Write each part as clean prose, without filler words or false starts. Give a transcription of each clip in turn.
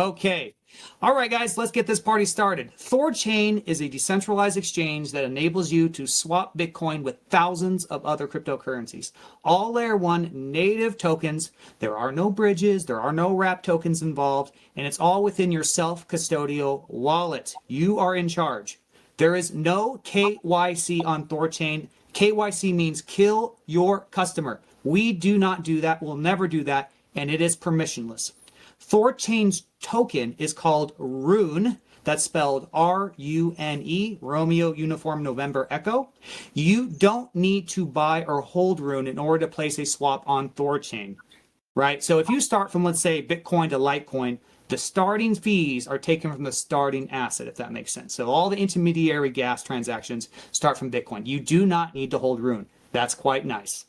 Okay. All right, guys, let's get this party started. THORChain is a decentralized exchange that enables you to swap Bitcoin with thousands of other cryptocurrencies. All layer 1 native tokens. There are no bridges, there are no wrap tokens involved, and it's all within your self-custodial wallet. You are in charge. There is no KYC on THORChain. KYC means kill your customer. We do not do that. We'll never do that, and it is permissionless. THORChain's token is called RUNE. That's spelled R-U-N-E, Romeo, Uniform, November, Echo. You don't need to buy or hold RUNE in order to place a swap on THORChain, right? So if you start from, let's say, Bitcoin to Litecoin, the starting fees are taken from the starting asset, if that makes sense. So all the intermediary gas transactions start from Bitcoin. You do not need to hold RUNE. That's quite nice.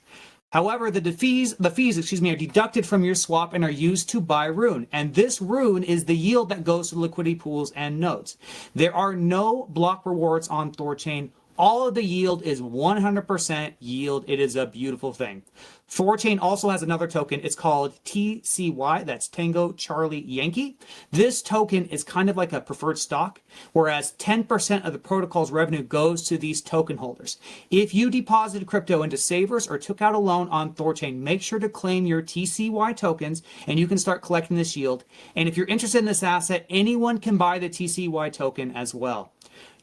However, the fees, are deducted from your swap and are used to buy RUNE. And this RUNE is the yield that goes to liquidity pools and nodes. There are no block rewards on THORChain. All of the yield is 100% yield. It is a beautiful thing. THORChain also has another token. It's called yTCY. That's Tango Charlie Yankee. This token is kind of like a preferred stock, whereas 10% of the protocol's revenue goes to these token holders. If you deposited crypto into savers or took out a loan on THORChain, make sure to claim your TCY tokens and you can start collecting this yield. And if you're interested in this asset, anyone can buy the TCY token as well.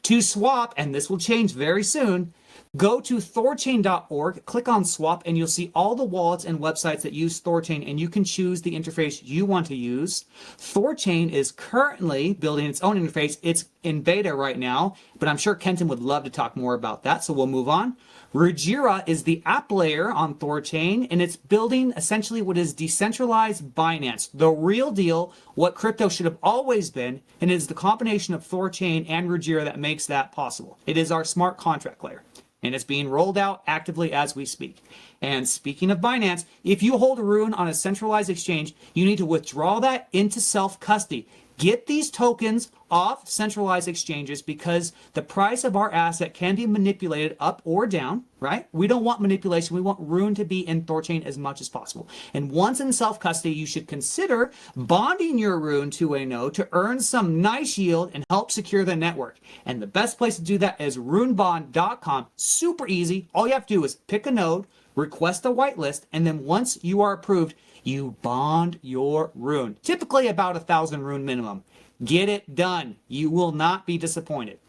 To swap, and this will change very soon, go to THORChain.org, click on swap, and you'll see all the wallets and websites that use THORChain, and you can choose the interface you want to use. THORChain is currently building its own interface. It's in beta right now, but I'm sure Kenton would love to talk more about that, so we'll move on. Rujira is the app layer on THORChain, and it's building essentially what is decentralized Binance, the real deal, what crypto should have always been, and it is the combination of THORChain and Rujira that makes that possible. It is our smart contract layer, and it's being rolled out actively as we speak. And speaking of Binance, if you hold a RUNE on a centralized exchange, you need to withdraw that into self-custody. Get these tokens off centralized exchanges because the price of our asset can be manipulated up or down, right? We don't want manipulation. We want RUNE to be in THORChain as much as possible. And once in self-custody, you should consider bonding your RUNE to a node to earn some nice yield and help secure the network. And the best place to do that is runebond.com. Super easy. All you have to do is pick a node, request a whitelist, and then once you are approved, you bond your RUNE. Typically about 1,000 RUNE minimum. Get it done. You will not be disappointed.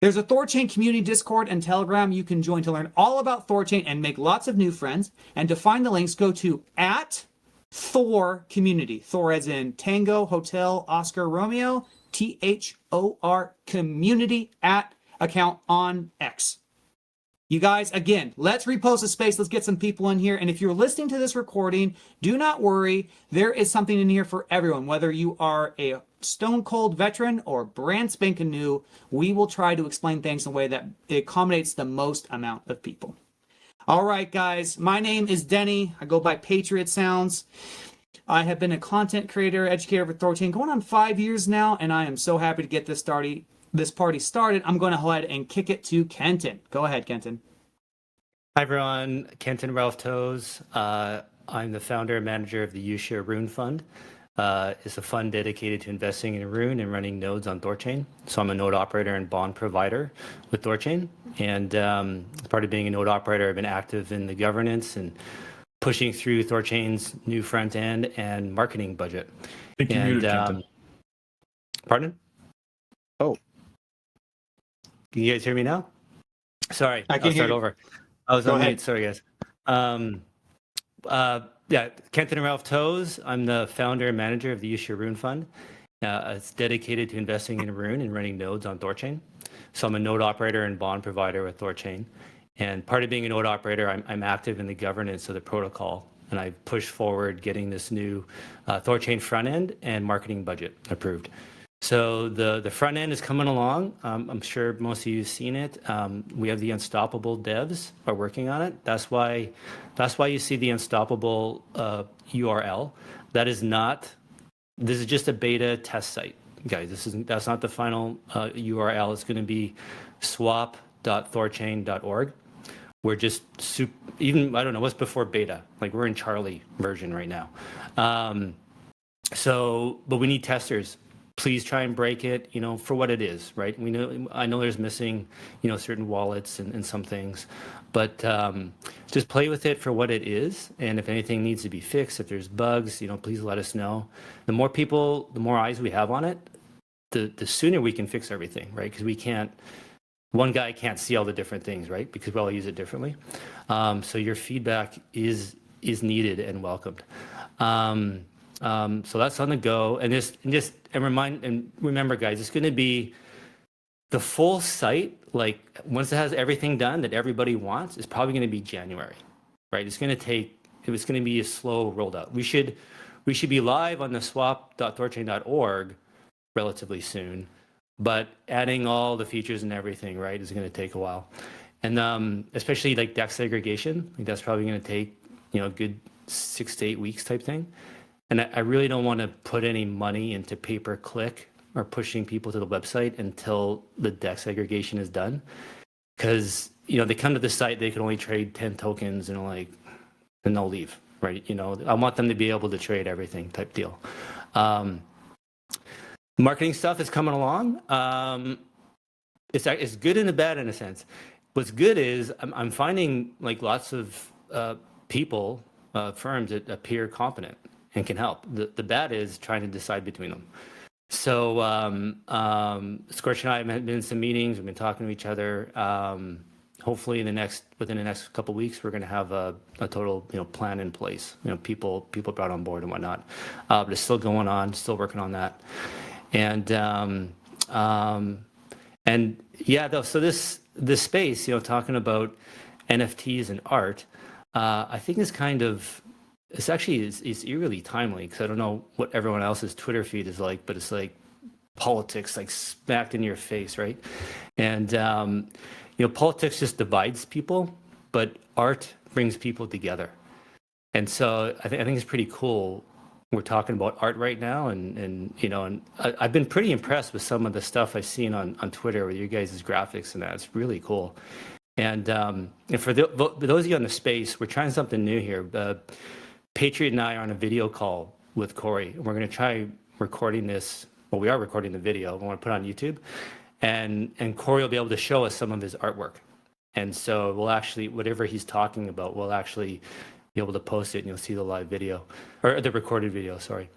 There's a THORChain community Discord and Telegram you can join to learn all about THORChain and make lots of new friends. And to find the links, go to @THORcommunity. Thor as in Tango, Hotel, Oscar, Romeo, THOR community @account on X. You guys, again, let's repost the space. Let's get some people in here. And if you're listening to this recording, do not worry. There is something in here for everyone. Whether you are a stone cold veteran or brand spanking new, we will try to explain things in a way that accommodates the most amount of people. All right, guys, my name is Denny. I go by Patriot Sounds. I have been a content creator, educator for THORChain going on 5 years now, and I am so happy to get this party started. I'm going to go ahead and kick it to Kenton. Go ahead, Kenton. Hi, everyone. Kenton Ralph Toes. I'm the founder and manager of the yRUNE Fund. It's a fund dedicated to investing in RUNE and running nodes on THORChain. So I'm a node operator and bond provider with THORChain. And as part of being a node operator, I've been active in the governance and pushing through THORChain's new front end and marketing budget. I think you muted, Kenton. Pardon? Oh. Can you guys hear me now? Sorry, I'll start over. I was on mute. Sorry, guys. Yeah, Kenton and Ralph Toes. I'm the founder and manager of the yRUNE Fund. It's dedicated to investing in RUNE and running nodes on THORChain. So I'm a node operator and bond provider with THORChain. And part of being a node operator, I'm active in the governance of the protocol. And I push forward getting this new THORChain front end and marketing budget approved. So the front end is coming along. I'm sure most of you have seen it. We have the Unstoppable devs are working on it. That's why you see the Unstoppable URL. This is just a beta test site, guys. That's not the final URL. It's going to be swap.thorchain.org. We're just I don't know what's before beta. Like we're in Charlie version right now. but we need testers. Please try and break it, for what it is, right? I know there's missing, certain wallets and some things, but just play with it for what it is. And if anything needs to be fixed, if there's bugs, please let us know. The more people, the more eyes we have on it, the sooner we can fix everything, right? Because one guy can't see all the different things, right? Because we all use it differently. So your feedback is needed and welcomed. So that's on the go, and remember, guys, it's going to be the full site. Like once it has everything done that everybody wants, it's probably going to be January, right? It's going to be a slow rolled out. We should be live on the swap.thorchain.org relatively soon, but adding all the features and everything, right, is going to take a while, and especially like DEX segregation, like that's probably going to take a good 6 to 8 weeks type thing. And I really don't want to put any money into pay-per-click or pushing people to the website until the DEX segregation is done. Because, they come to the site, they can only trade 10 tokens and they'll leave, right? I want them to be able to trade everything type deal. Marketing stuff is coming along. It's good and bad in a sense. What's good is I'm finding like lots of people, firms that appear competent and can help. The bad is trying to decide between them. So Scorch and I have been in some meetings. We've been talking to each other. Hopefully within the next couple of weeks, we're going to have a total plan in place. People brought on board and whatnot. But it's still going on. Still working on that. And yeah, though. So this space, talking about NFTs and art, I think is kind of. It's actually is eerily timely because I don't know what everyone else's Twitter feed is like, but it's like politics like smacked in your face, right? And politics just divides people, but art brings people together. And so I think it's pretty cool. We're talking about art right now, and I've been pretty impressed with some of the stuff I've seen on Twitter with you guys' graphics and that. It's really cool. And for those of you on the space, we're trying something new here. Patriot and I are on a video call with Corey. We're going to try recording this. Well, we are recording the video. We want to put it on YouTube. And Corey will be able to show us some of his artwork. And so we'll actually, whatever he's talking about, we'll actually be able to post it and you'll see the live video, or the recorded video, sorry.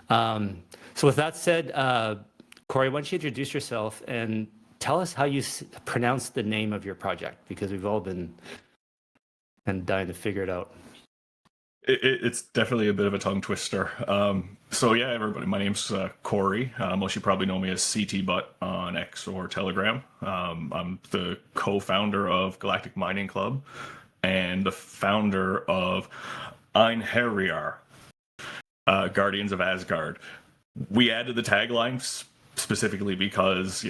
So with that said, Corey, why don't you introduce yourself and tell us how you pronounce the name of your project, because we've all been dying to figure it out. It's definitely a bit of a tongue twister. So yeah, everybody, my name's Corey. Most of you probably know me as CT-Butt on X or Telegram. I'm the co-founder of Galactic Mining Club and the founder of Einherjar, Guardians of Asgard. We added the tagline specifically because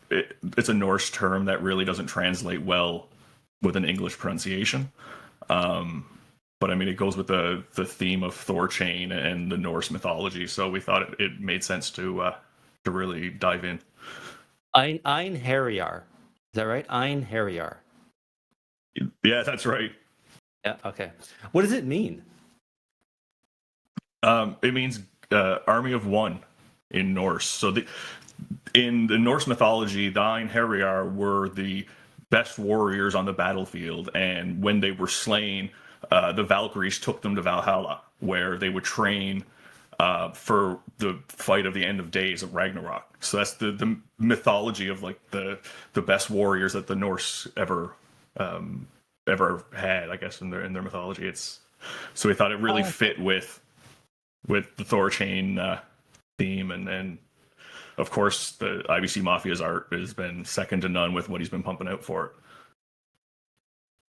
it's a Norse term that really doesn't translate well with an English pronunciation. But I mean, it goes with the theme of THORChain and the Norse mythology. So we thought it made sense to really dive in. Einherjar, is that right? Einherjar. Yeah, that's right. Yeah. Okay. What does it mean? It means army of one in Norse. So in the Norse mythology, the Einherjar were the best warriors on the battlefield, and when they were slain, the Valkyries took them to Valhalla, where they would train for the fight of the end of days of Ragnarok. So that's the mythology of like the best warriors that the Norse ever had, I guess, in their mythology. So we thought it really fit with the THORChain theme, and of course the IBC Mafia's art has been second to none with what he's been pumping out for it.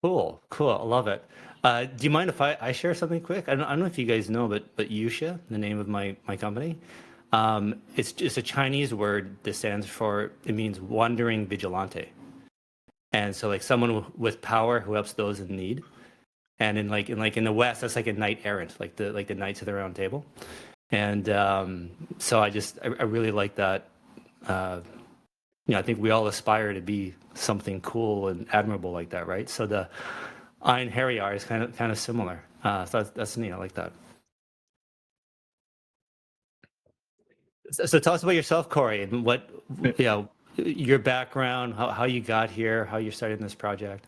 Cool. I love it. Do you mind if I share something quick? I don't know if you guys know, but Yusha, the name of my company, it's a Chinese word that stands for, it means wandering vigilante. And so like someone with power who helps those in need. And in the West, that's like a knight errant, like the Knights of the Round Table. And so I really like that. I think we all aspire to be something cool and admirable like that, right? So the Einherjar is kind of similar. So that's neat. I like that. So tell us about yourself, Corey, and what, you know, your background, how you got here, how you're starting this project.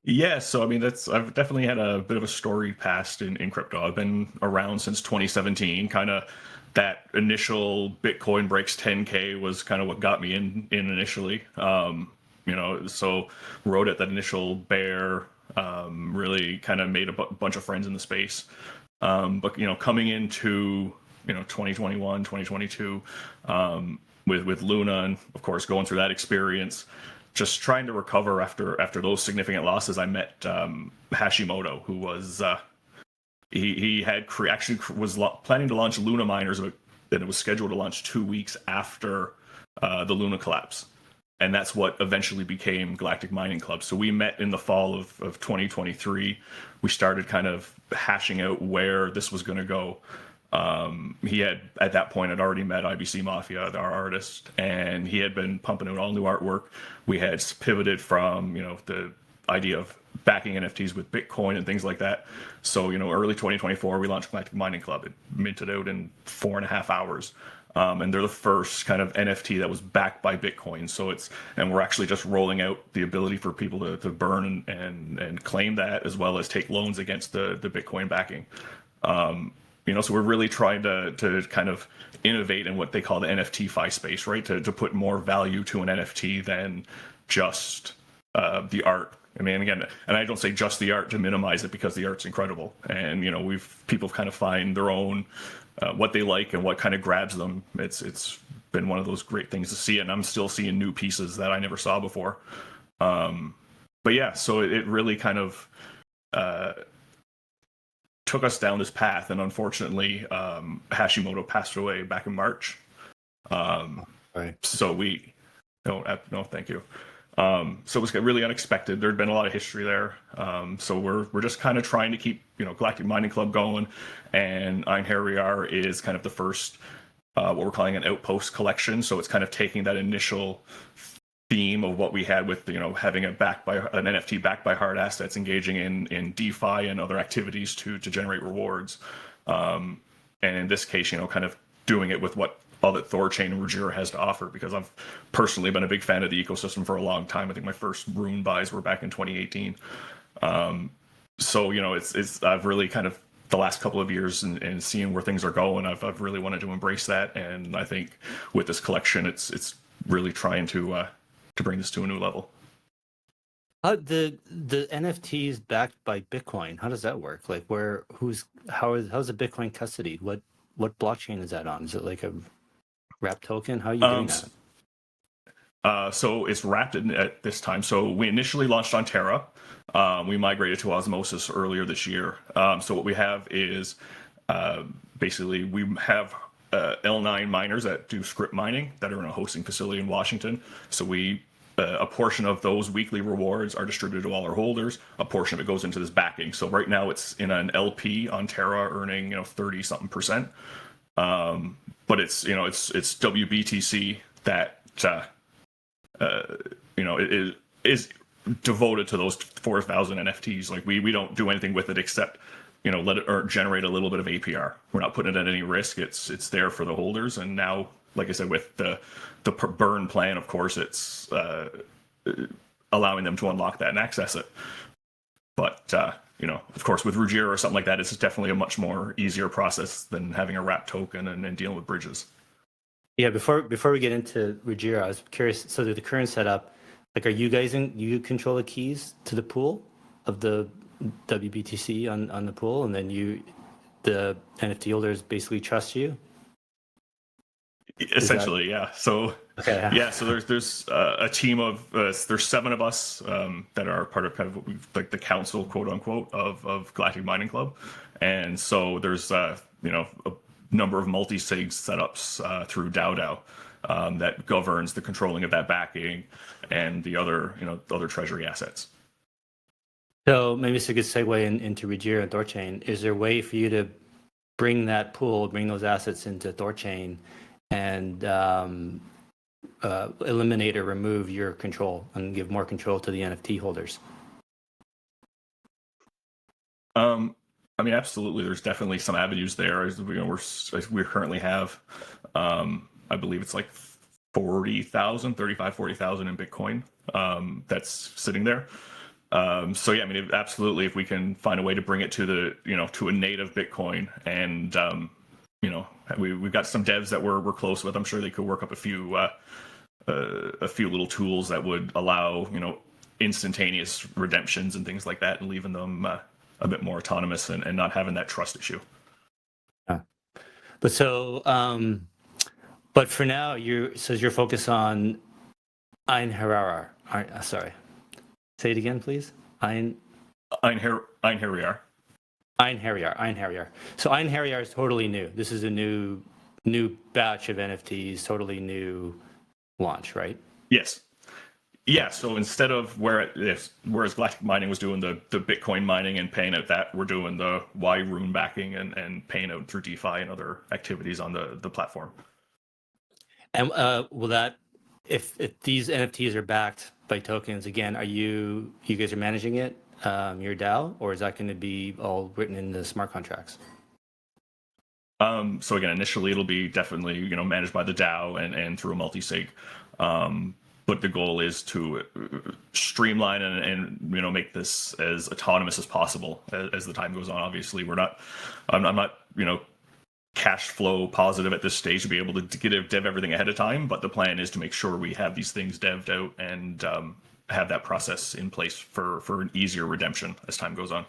Yeah, so I mean, I've definitely had a bit of a storied past in crypto. I've been around since 2017. Kind of that initial Bitcoin breaks 10K was kind of what got me in initially. So rode at that initial bear. Really kind of made a bunch of friends in the space. But coming into 2021, 2022, with Luna, and of course going through that experience, just trying to recover after those significant losses, I met Hashimoto, who was he had actually was planning to launch Luna miners, and it was scheduled to launch 2 weeks after the Luna collapse, and that's what eventually became Galactic Mining Club. So we met in the fall of 2023. We started kind of hashing out where this was going to go. He had at that point had already met IBC Mafia, our artist, and he had been pumping out all new artwork. We had pivoted from the idea of backing NFTs with Bitcoin and things like that. So early 2024 we launched Galactic Mining Club. It minted out in 4.5 hours. And they're the first kind of NFT that was backed by Bitcoin. So and we're actually just rolling out the ability for people to burn and claim that, as well as take loans against the Bitcoin backing. So we're really trying to kind of innovate in what they call the NFTFi space, right? To put more value to an NFT than just the art. I mean, again, and I don't say just the art to minimize it, because the art's incredible. And people kind of find their own what they like and what kind of grabs them. It's been one of those great things to see, and I'm still seeing new pieces that I never saw before. But yeah, so it really kind of took us down this path, and unfortunately Hashimoto passed away back in March. Right. So no, thank you. So it was really unexpected. There'd been a lot of history there. So we're just kind of trying to keep Galactic Mining Club going, and Einherjar is kind of the first what we're calling an outpost collection. So it's kind of taking that initial theme of what we had with having an NFT backed by hard assets, engaging in DeFi and other activities to generate rewards, and in this case kind of doing it with what all that THORChain and Rujira has to offer, because I've personally been a big fan of the ecosystem for a long time. I think my first RUNE buys were back in 2018. So I've really kind of the last couple of years and seeing where things are going, I've really wanted to embrace that, and I think with this collection, it's really trying to bring this to a new level. The NFTs backed by Bitcoin, how does that work? Like how's the Bitcoin custody? What blockchain is that on? Is it like a wrap token? How are you doing that? So it's wrapped at this time. So we initially launched on Terra. We migrated to Osmosis earlier this year. So what we have is basically we have L9 miners that do script mining that are in a hosting facility in Washington. So a portion of those weekly rewards are distributed to all our holders. A portion of it goes into this backing. So right now it's in an LP on Terra, earning 30-something%. But it's WBTC that it is devoted to those 4,000 NFTs. Like we don't do anything with it except let it generate a little bit of APR. We're not putting it at any risk. It's there for the holders. And now, like I said, with the burn plan, of course, it's allowing them to unlock that and access it. But of course, with Rujira or something like that, it's definitely a much more easier process than having a wrap token and dealing with bridges. Yeah, before we get into Rujira, I was curious. So the current setup, like, are you guys you control the keys to the pool of the WBTC on the pool, and then the NFT holders basically trust you? Essentially, yeah. So okay. Yeah, so there's a team of there's 7 of us that are part of kind of what we like the council, quote unquote, of Galactic Mining Club, and so there's a number of multi-sig setups through DAO that governs the controlling of that backing and the other other treasury assets. So maybe it's a good segue into Rujira and THORChain. Is there a way for you to bring those assets into THORChain and eliminate or remove your control and give more control to the NFT holders? I mean, absolutely. There's definitely some avenues there. As we currently have, I believe it's like 40,000 in Bitcoin that's sitting there. So yeah, I mean, absolutely. If we can find a way to bring it to to a native Bitcoin, and we've got some devs that we're close with. I'm sure they could work up a few little tools that would allow instantaneous redemptions and things like that, and leaving them a bit more autonomous and not having that trust issue. But so, but for now, you're focused on Einherjar. Sorry, say it again, please. Einherjar. Einherjar. So Einherjar is totally new. This is a new batch of NFTs, totally new launch, right? Yes. Yeah. So instead of whereas Galactic Mining was doing the Bitcoin mining and paying out that, we're doing the yRUNE backing and paying out through DeFi and other activities on the platform. And will that, if these NFTs are backed by tokens, again, you guys are managing it, your DAO, or is that going to be all written in the smart contracts? So again, initially it'll be definitely managed by the DAO and through a multi-sig. But the goal is to streamline and make this as autonomous as possible as the time goes on. Obviously, I'm not cash flow positive at this stage to be able to dev everything ahead of time. But the plan is to make sure we have these things dev'd out and have that process in place for an easier redemption as time goes on.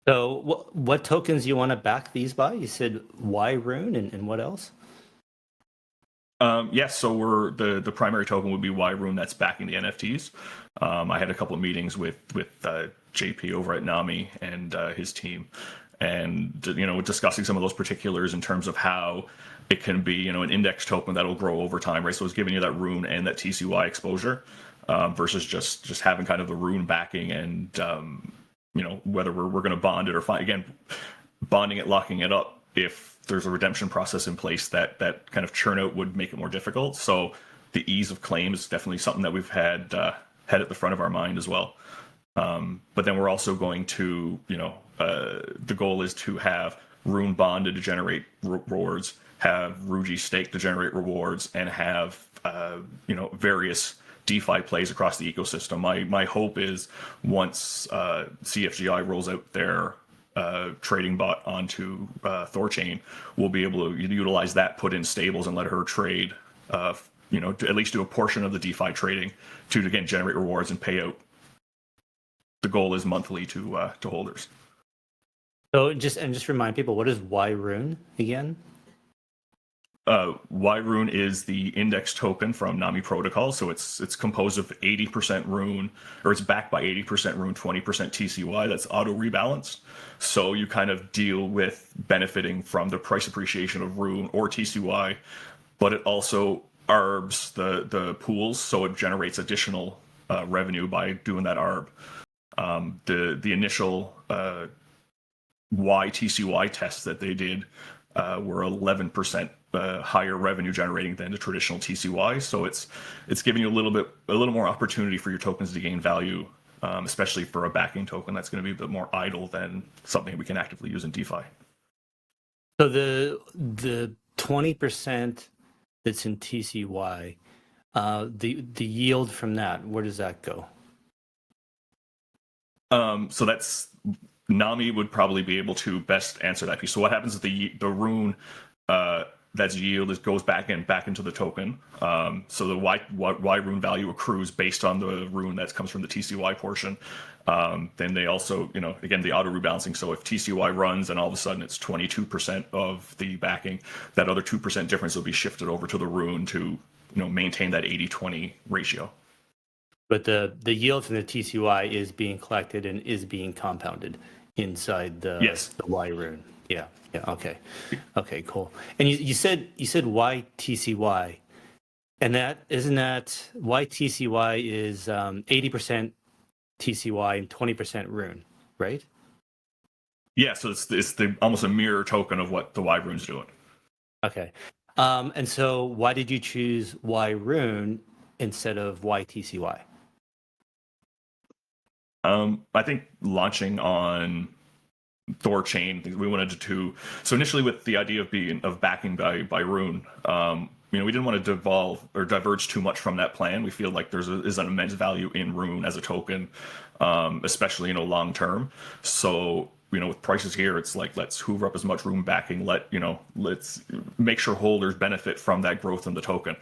So what tokens you want to back these by? You said yRUNE and what else? Yes, so the primary token would be yRUNE that's backing the NFTs. I had a couple of meetings with JP over at Nami and his team, and discussing some of those particulars in terms of how it can be an index token that'll grow over time, right? So it's giving you that RUNE and that TCY exposure versus just having kind of the RUNE backing and whether we're going to bond it or again bonding it, locking it up. If there's a redemption process in place, that kind of churn out would make it more difficult. So the ease of claim is definitely something that we've had at the front of our mind as well. But then we're also going to, the goal is to have RUNE bonded to generate rewards, have Rujira stake to generate rewards, and have various DeFi plays across the ecosystem. My hope is once CFGI rolls out their trading bot onto THORChain, we'll be able to utilize that, put in stables, and let her trade. To at least do a portion of the DeFi trading to again generate rewards and pay out. The goal is monthly to holders. So just remind people, what is yRUNE again? yRUNE is the index token from Nami Protocol. So it's composed of 80% RUNE, or it's backed by 80% RUNE, 20% TCY. That's auto rebalanced. So you kind of deal with benefiting from the price appreciation of RUNE or TCY, but it also arbs the pools, so it generates additional revenue by doing that arb. The initial yTCY tests that they did were 11% higher revenue generating than the traditional TCY. So it's giving you a little more opportunity for your tokens to gain value, especially for a backing token that's going to be a bit more idle than something we can actively use in DeFi. So the 20% that's in TCY, the yield from that, where does that go? So that's Nami would probably be able to best answer that piece. So what happens is the RUNE that's yield goes back into the token. So the yRUNE value accrues based on the RUNE that comes from the TCY portion. Then they also, again, the auto rebalancing. So if TCY runs and all of a sudden it's 22% of the backing, that other 2% difference will be shifted over to the RUNE to, maintain that 80-20 ratio. But the yield from the TCY is being collected and is being compounded inside the yRUNE. Yeah. Okay, cool. And you said yTCY, and that isn't that yTCY is 80% TCY and 20% RUNE, right? Yeah, so it's the almost a mirror token of what the yRUNE's doing. Okay. And so why did you choose yRUNE instead of yTCY? I think launching on THORChain. We wanted to, so initially with the idea of backing by RUNE, we didn't want to devolve or diverge too much from that plan. We feel like is an immense value in RUNE as a token, especially long term. So with prices here, it's like, let's hoover up as much RUNE backing. Let's make sure holders benefit from that growth in the token.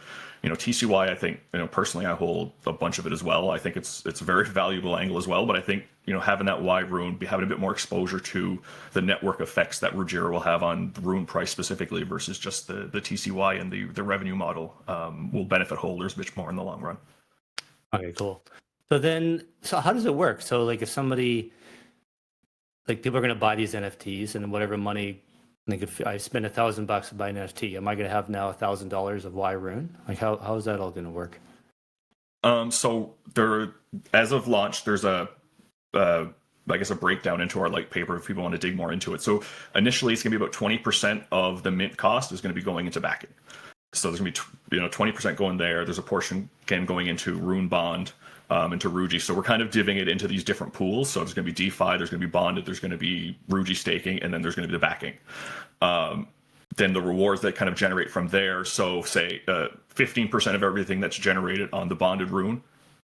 TCY, I think, personally, I hold a bunch of it as well. I think it's a very valuable angle as well. But I think, having that yRUNE, having a bit more exposure to the network effects that Rujira will have on the RUNE price specifically versus just the TCY and the revenue model will benefit holders much more in the long run. Okay, cool. So how does it work? So like if somebody, like people are going to buy these NFTs and whatever money, like if I spend $1,000 to buy an NFT, am I going to have now $1,000 of yRUNE? Like how is that all going to work? So there, as of launch, there's a breakdown into our light paper if people want to dig more into it. So initially it's going to be about 20% of the mint cost is going to be going into backing. So there's going to be 20% going there. There's a portion again going into RUNE bond, into Ruji. So we're kind of divvying it into these different pools. So there's going to be DeFi, there's going to be bonded, there's going to be Ruji staking, and then there's going to be the backing. Then the rewards that kind of generate from there. So say 15% of everything that's generated on the bonded RUNE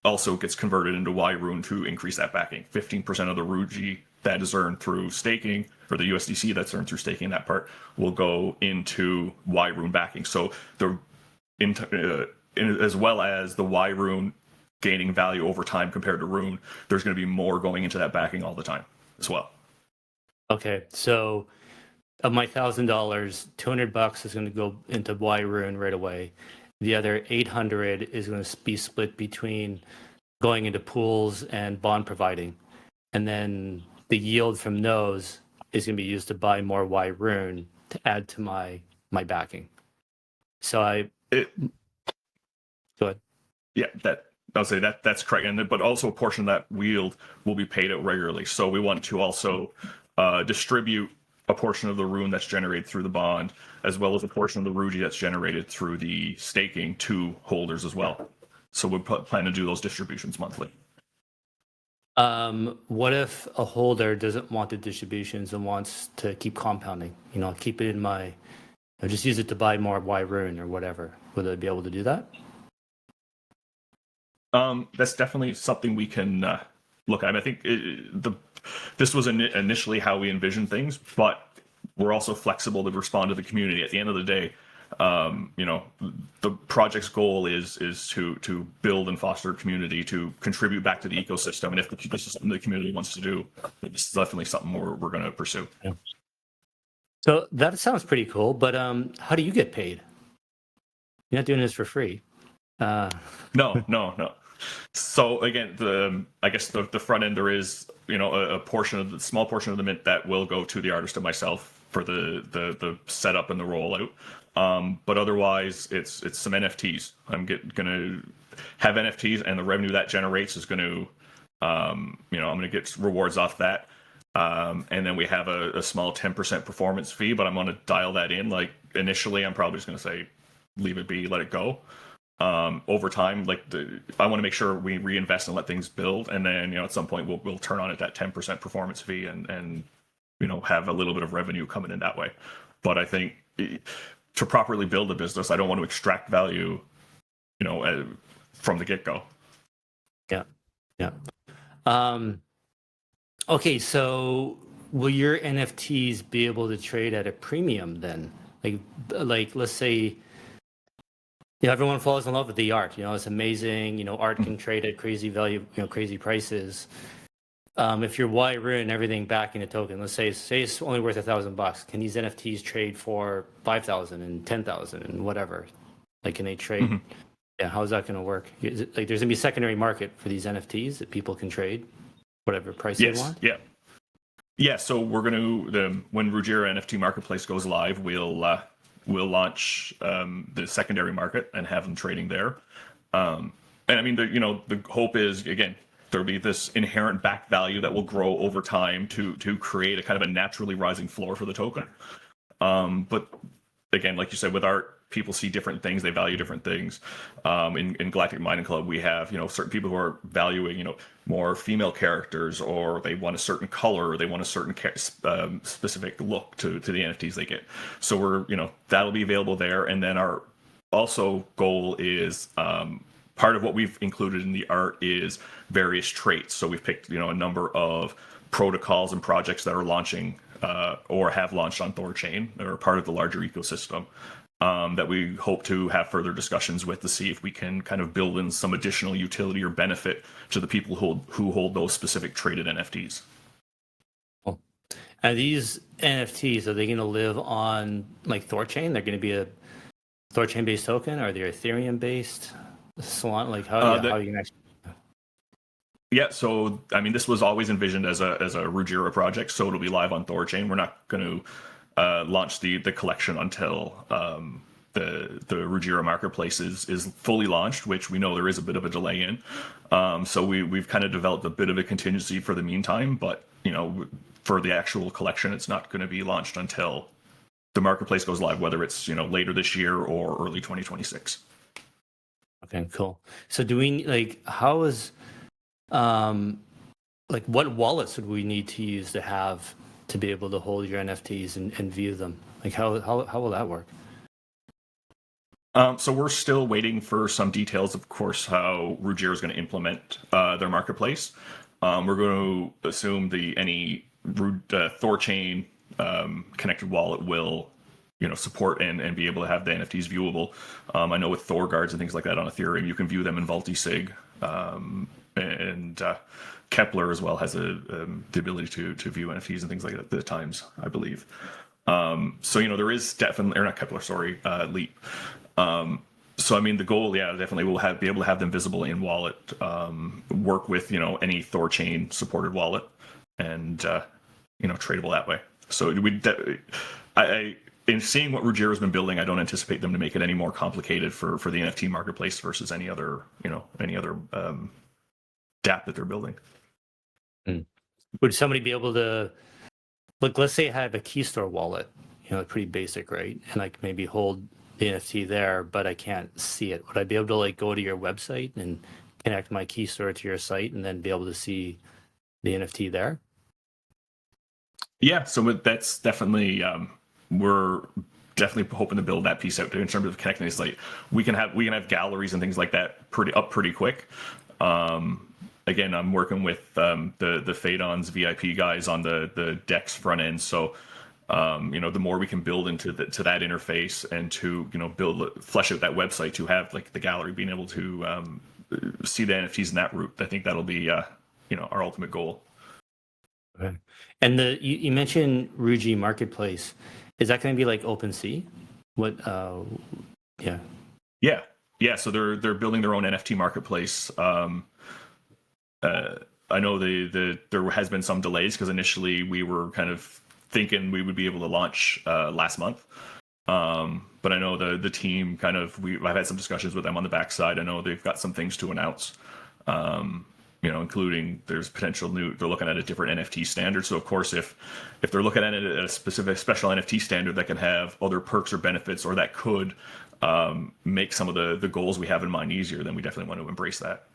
also gets converted into yRUNE to increase that backing. 15% of the Ruji that is earned through staking, or the USDC that's earned through staking, that part will go into yRUNE backing. So as well as the yRUNE gaining value over time compared to RUNE, there's going to be more going into that backing all the time as well. Okay, so of my $1,000, $200 is going to go into yRUNE right away. The other 800 is going to be split between going into pools and bond providing, and then the yield from those is going to be used to buy more yRUNE to add to my backing. So go ahead. Yeah, I'll say that's correct, but also a portion of that yield will be paid out regularly. So we want to also distribute a portion of the RUNE that's generated through the bond, as well as a portion of the Ruji that's generated through the staking to holders as well. So we plan to do those distributions monthly. What if a holder doesn't want the distributions and wants to keep compounding? Keep it in just use it to buy more yRUNE or whatever. Will they be able to do that? That's definitely something we can look at. I think this was initially how we envisioned things, but we're also flexible to respond to the community. At the end of the day, the project's goal is to build and foster a community, to contribute back to the ecosystem. And if this is something the community wants to do, this is definitely something we're going to pursue. Yeah. So that sounds pretty cool, but how do you get paid? You're not doing this for free. No. So again, I guess the front end, there is a small portion of the mint that will go to the artist and myself for the setup and the rollout. But otherwise, it's some NFTs. I'm gonna have NFTs, and the revenue that generates is going to, I'm gonna get rewards off that. And then we have a small 10% performance fee, but I'm going to dial that in. Like initially, I'm probably just going to say, leave it be, let it go. Over time, I want to make sure we reinvest and let things build, and then at some point we'll turn on at that 10% performance fee and have a little bit of revenue coming in that way. But I think to properly build a business, I don't want to extract value, from the get-go. Yeah. Okay, so will your NFTs be able to trade at a premium then? Like let's say. Everyone falls in love with the art. It's amazing. Art can trade at crazy value, crazy prices. If you're yRUNE and everything backing a token, let's say it's only worth $1,000. Can these NFTs trade for 5,000 and 10,000 and whatever? Can they trade? Mm-hmm. Yeah, how's that going to work? Is it, there's going to be a secondary market for these NFTs that people can trade whatever price they want? Yeah. So we're going to when Rujira NFT Marketplace goes live, we'll launch the secondary market and have them trading there. And I mean, the hope is, again, there'll be this inherent back value that will grow over time to create a kind of a naturally rising floor for the token. But again, like you said, with art, people see different things, they value different things. In Galactic Mining Club, we have, certain people who are valuing, more female characters, or they want a certain color, or they want a certain specific look to the NFTs they get. So that'll be available there. And then our also goal is, part of what we've included in the art is various traits. So we've picked, a number of protocols and projects that are launching or have launched on THORChain, or part of the larger ecosystem, that we hope to have further discussions with to see if we can kind of build in some additional utility or benefit to the people who hold those specific traded NFTs. Cool. Are these NFTs, are they going to live on like THORChain? They're going to be a THORChain based token? Are they Ethereum based? Solana, like how are you going to actually? Yeah, so I mean, this was always envisioned as a Rujira project, so it'll be live on THORChain. We're not going to launch the collection until the Rujira marketplace is fully launched, which we know there is a bit of a delay in. So we've kind of developed a bit of a contingency for the meantime, but for the actual collection, it's not going to be launched until the marketplace goes live, whether it's later this year or early 2026. Okay, cool. So do we how is what wallets would we need to use to be able to hold your NFTs and view them? Like how will that work? So we're still waiting for some details, of course, how Rujira is going to implement their marketplace. We're going to assume any THORChain connected wallet will support and be able to have the NFTs viewable. I know with Thor guards and things like that on Ethereum, you can view them in multi-sig, and Kepler as well has the ability to view NFTs and things like that at times, I believe. So there is definitely, or not Kepler, sorry, Leap. So I mean, the goal, definitely will be able to have them visible in wallet, work with any THORChain supported wallet, and tradable that way. So in seeing what Rujira has been building, I don't anticipate them to make it any more complicated for the NFT marketplace versus any other DApp that they're building. Would somebody be able to, let's say I have a key store wallet, pretty basic, right? And maybe hold the NFT there, but I can't see it. Would I be able to go to your website and connect my key store to your site and then be able to see the NFT there? Yeah, so that's definitely, we're definitely hoping to build that piece out in terms of connecting the site. We can have galleries and things like that pretty quick. Again, I'm working with the Fadon's VIP guys on the DEX front end. So, the more we can build into that interface and to flesh out that website to have the gallery being able to see the NFTs in that route, I think that'll be our ultimate goal. Okay. And you mentioned Ruji Marketplace. Is that going to be like OpenSea? What? Yeah. So they're building their own NFT marketplace. I know there has been some delays because initially we were kind of thinking we would be able to launch last month. But I know the team I've had some discussions with them on the backside. I know they've got some things to announce. Including there's potential they're looking at a different NFT standard. So of course, if they're looking at it at a special NFT standard that can have other perks or benefits, or that could make some of the goals we have in mind easier, then we definitely want to embrace that.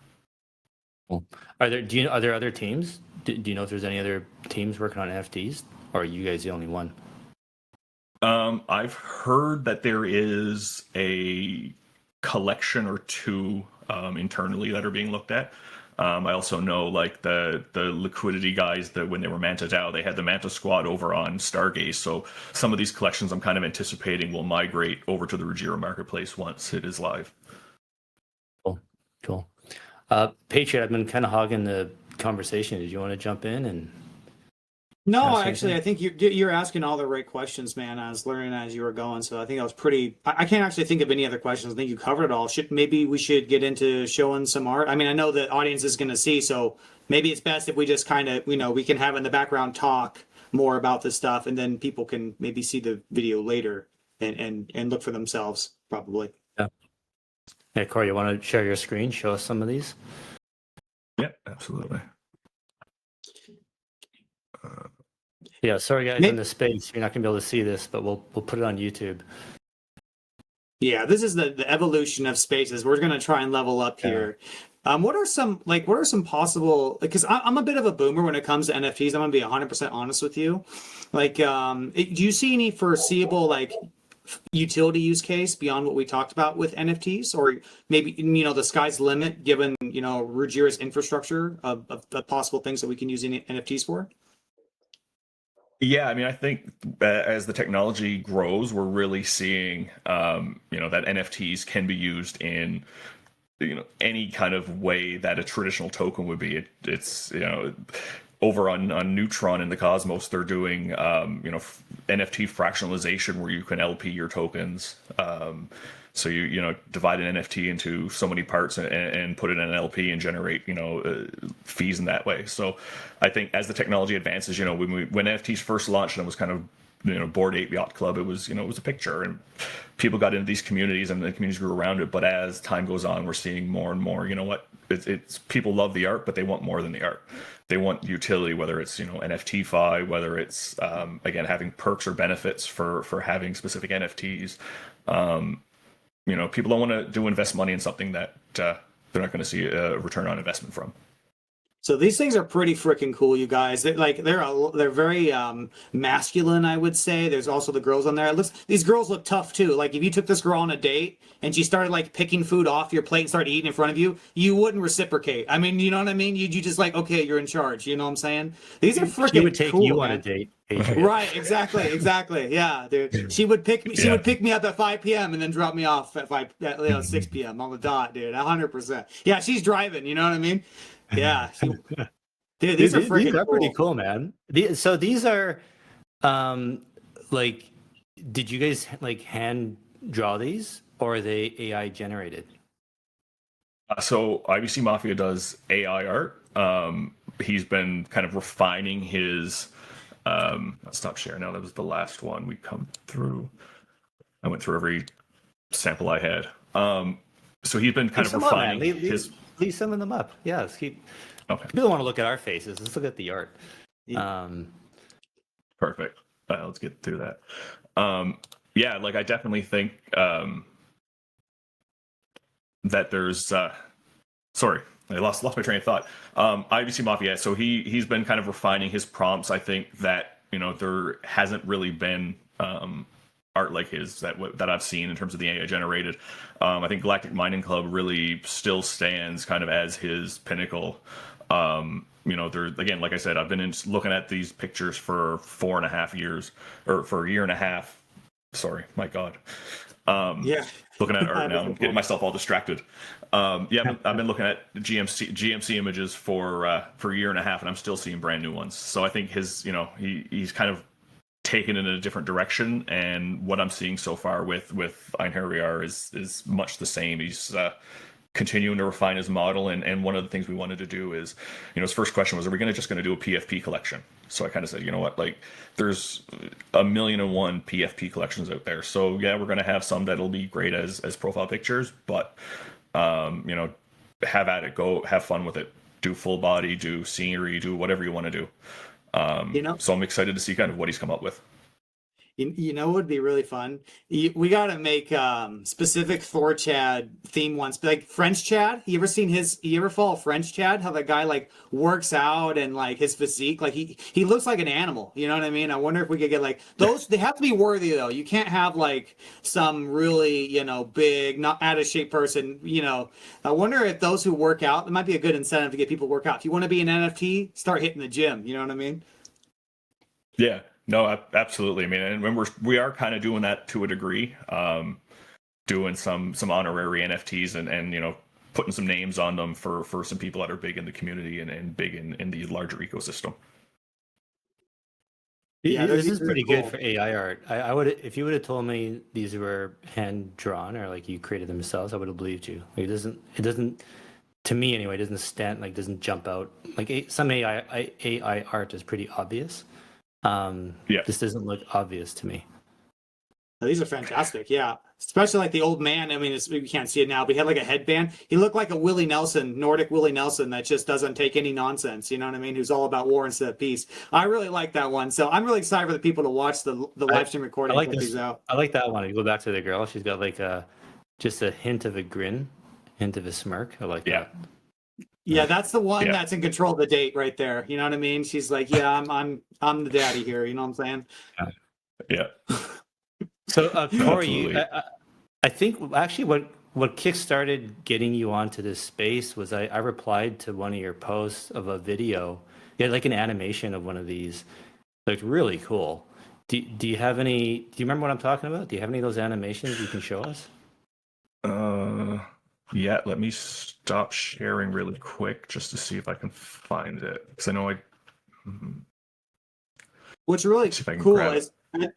Cool. Are there other teams? Do you know if there's any other teams working on NFTs, or are you guys the only one? I've heard that there is a collection or two internally that are being looked at. I also know the liquidity guys that when they were Manta DAO, they had the Manta squad over on Stargaze. So some of these collections I'm kind of anticipating will migrate over to the Rujira marketplace once it is live. Cool. Patriot, I've been kind of hogging the conversation. Did you want to jump in and? No, actually, I think you're asking all the right questions, man. I was learning as you were going, so I think that was pretty. I can't actually think of any other questions. I think you covered it all. Maybe we should get into showing some art. I mean, I know the audience is going to see, so maybe it's best if we just kind of, we can have in the background talk more about this stuff, and then people can maybe see the video later and look for themselves, probably. Yeah. Hey, Corey, you want to share your screen? Show us some of these. Yeah, absolutely. Yeah, sorry guys in the space, you're not gonna be able to see this, but we'll put it on YouTube. Yeah, this is the evolution of spaces. We're going to try and level up here. What are some possible, because I'm a bit of a boomer when it comes to NFTs. I'm going to be 100% honest with you. Like, do you see any foreseeable like utility use case beyond what we talked about with NFTs, or maybe the sky's the limit given Rujira's infrastructure of possible things that we can use NFTs for? Yeah, I mean, I think as the technology grows, we're really seeing, that NFTs can be used in, any kind of way that a traditional token would be. It's over on Neutron in the Cosmos, they're doing, NFT fractionalization where you can LP your tokens. So you divide an NFT into so many parts and put it in an LP and generate fees in that way. So I think as the technology advances, when NFTs first launched and it was kind of Bored Ape Yacht Club, it was a picture and people got into these communities and the communities grew around it. But as time goes on, we're seeing more and more. It's people love the art, but they want more than the art. They want utility, whether it's NFTFi, whether it's again having perks or benefits for having specific NFTs. People don't want to invest money in something that they're not going to see a return on investment from. So these things are pretty freaking cool, you guys. They're very masculine, I would say. There's also the girls on there. These girls look tough too. Like if you took this girl on a date and she started like picking food off your plate and started eating in front of you, you wouldn't reciprocate. I mean, you know what I mean? You just like, okay, you're in charge. You know what I'm saying? These are freaking cool. She would take you man. on a date. Adrian. Right, exactly. Yeah, dude. She would pick me. She would pick me up at 5 p.m. and then drop me off at 6 p.m. on the dot, dude. 100%. Yeah, she's driving. You know what I mean? Yeah. Dude, these are freaking pretty cool, man. So these are, like, did you guys like hand draw these, or are they AI generated? So IBC Mafia does AI art. He's been kind of refining his. I'll stop sharing now. That was the last one we come through. I went through every sample I had. So he's been kind of refining his. Leave some of them up. Yeah, let's keep. Okay. People don't want to look at our faces. Let's look at the art. Perfect. Let's get through that. Yeah, like I definitely think that there's. Sorry, I lost my train of thought. IBC Mafia. So he's been kind of refining his prompts. I think that there hasn't really been art like his that I've seen in terms of the AI generated. I think Galactic Mining Club really still stands kind of as his pinnacle. There again, like I said, I've been looking at these pictures for 4.5 years, or for a year and a half. Sorry, my God. Looking at art now, I'm getting myself all distracted. I've been looking at GMC images for a year and a half, and I'm still seeing brand new ones. So I think his, he's kind of taken it in a different direction, and what I'm seeing so far with Einherjar is much the same. He's continuing to refine his model, and one of the things we wanted to do is, his first question was, are we just going to do a PFP collection? So I kind of said, like there's 1,000,001 PFP collections out there. So yeah, we're going to have some that'll be great as profile pictures, but have at it, go have fun with it, do full body, do scenery, do whatever you want to do. So I'm excited to see kind of what he's come up with. What would be really fun? We got to make specific THORChain theme ones, like French Chad. You ever follow French Chad? How that guy like works out and like his physique, like he looks like an animal. You know what I mean? I wonder if we could get like those. They have to be worthy though. You can't have like some really big, not out of shape person. I wonder if those who work out, it might be a good incentive to get people to work out. If you want to be an NFT, start hitting the gym. You know what I mean? Yeah. No, absolutely. I mean, and we are kind of doing that to a degree, doing some honorary NFTs and putting some names on them for some people that are big in the community and big in the larger ecosystem. Yeah, this is pretty good for AI art. I would, if you would have told me these were hand drawn or like you created them yourselves, I would have believed you. It doesn't, to me anyway, it doesn't jump out. Like some AI art is pretty obvious. This doesn't look obvious to me. These are fantastic. Yeah. Especially like the old man. I mean, you can't see it now, but he had like a headband. He looked like a Willie Nelson, Nordic Willie Nelson, that just doesn't take any nonsense. You know what I mean? Who's all about war instead of peace. I really like that one. So I'm really excited for the people to watch the live stream recording. I like and put this. these out. I like that one. You go back to the girl. She's got like just a hint of a grin, hint of a smirk. I like that. Yeah, that's the one Yeah. that's in control of the date right there. You know what I mean? She's like, yeah, I'm the daddy here. You know what I'm saying? Yeah. So Corey, Absolutely. I think actually what kickstarted getting you onto this space was I replied to one of your posts of a video. You had like an animation of one of these. It looked really cool. Do you have any? Do you remember what I'm talking about? Do you have any of those animations you can show us? Yeah, let me stop sharing really quick just to see if I can find it. Because I know What's really See if I can cool grab is,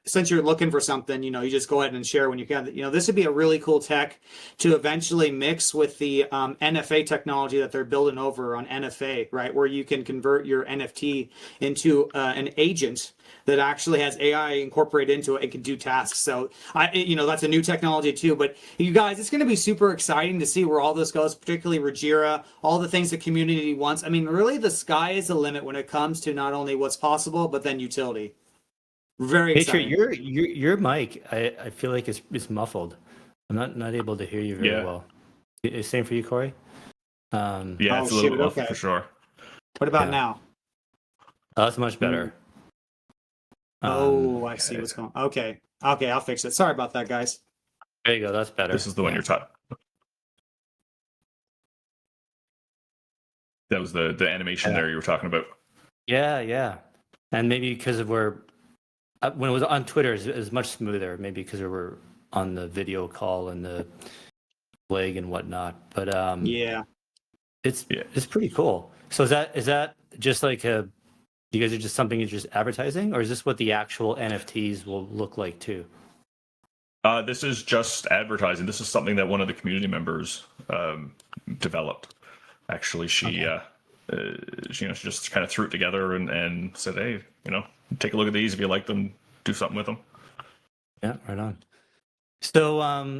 since you're looking for something, you know, you just go ahead and share when you can. You know, this would be a really cool tech to eventually mix with the NFA technology that they're building over on NFA, right? Where you can convert your NFT into an agent that actually has AI incorporated into it and can do tasks. So that's a new technology too. But you guys, it's going to be super exciting to see where all this goes, particularly Rujira, all the things the community wants. I mean, really, the sky is the limit when it comes to not only what's possible, but then utility. Very exciting. Patriot, your mic, I feel like it's muffled. I'm not able to hear you very well. Same for you, Corey? yeah, it's a little bit muffled okay. for sure. What about now? Oh, that's much better. I see what's going on. Okay, I'll fix it. Sorry about that, guys. There you go. That's better. This is the one you're talking. That was the animation there you were talking about. Yeah. And maybe because of when it was on Twitter, it was much smoother. Maybe because we were on the video call and the leg and whatnot. But it's pretty cool. So is that just like you guys are just something you're just advertising, or is this what the actual NFTs will look like too? This is just advertising. This is something that one of the community members developed. Actually, she just kind of threw it together and said, "Hey, take a look at these. If you like them, do something with them." Yeah, right on. So,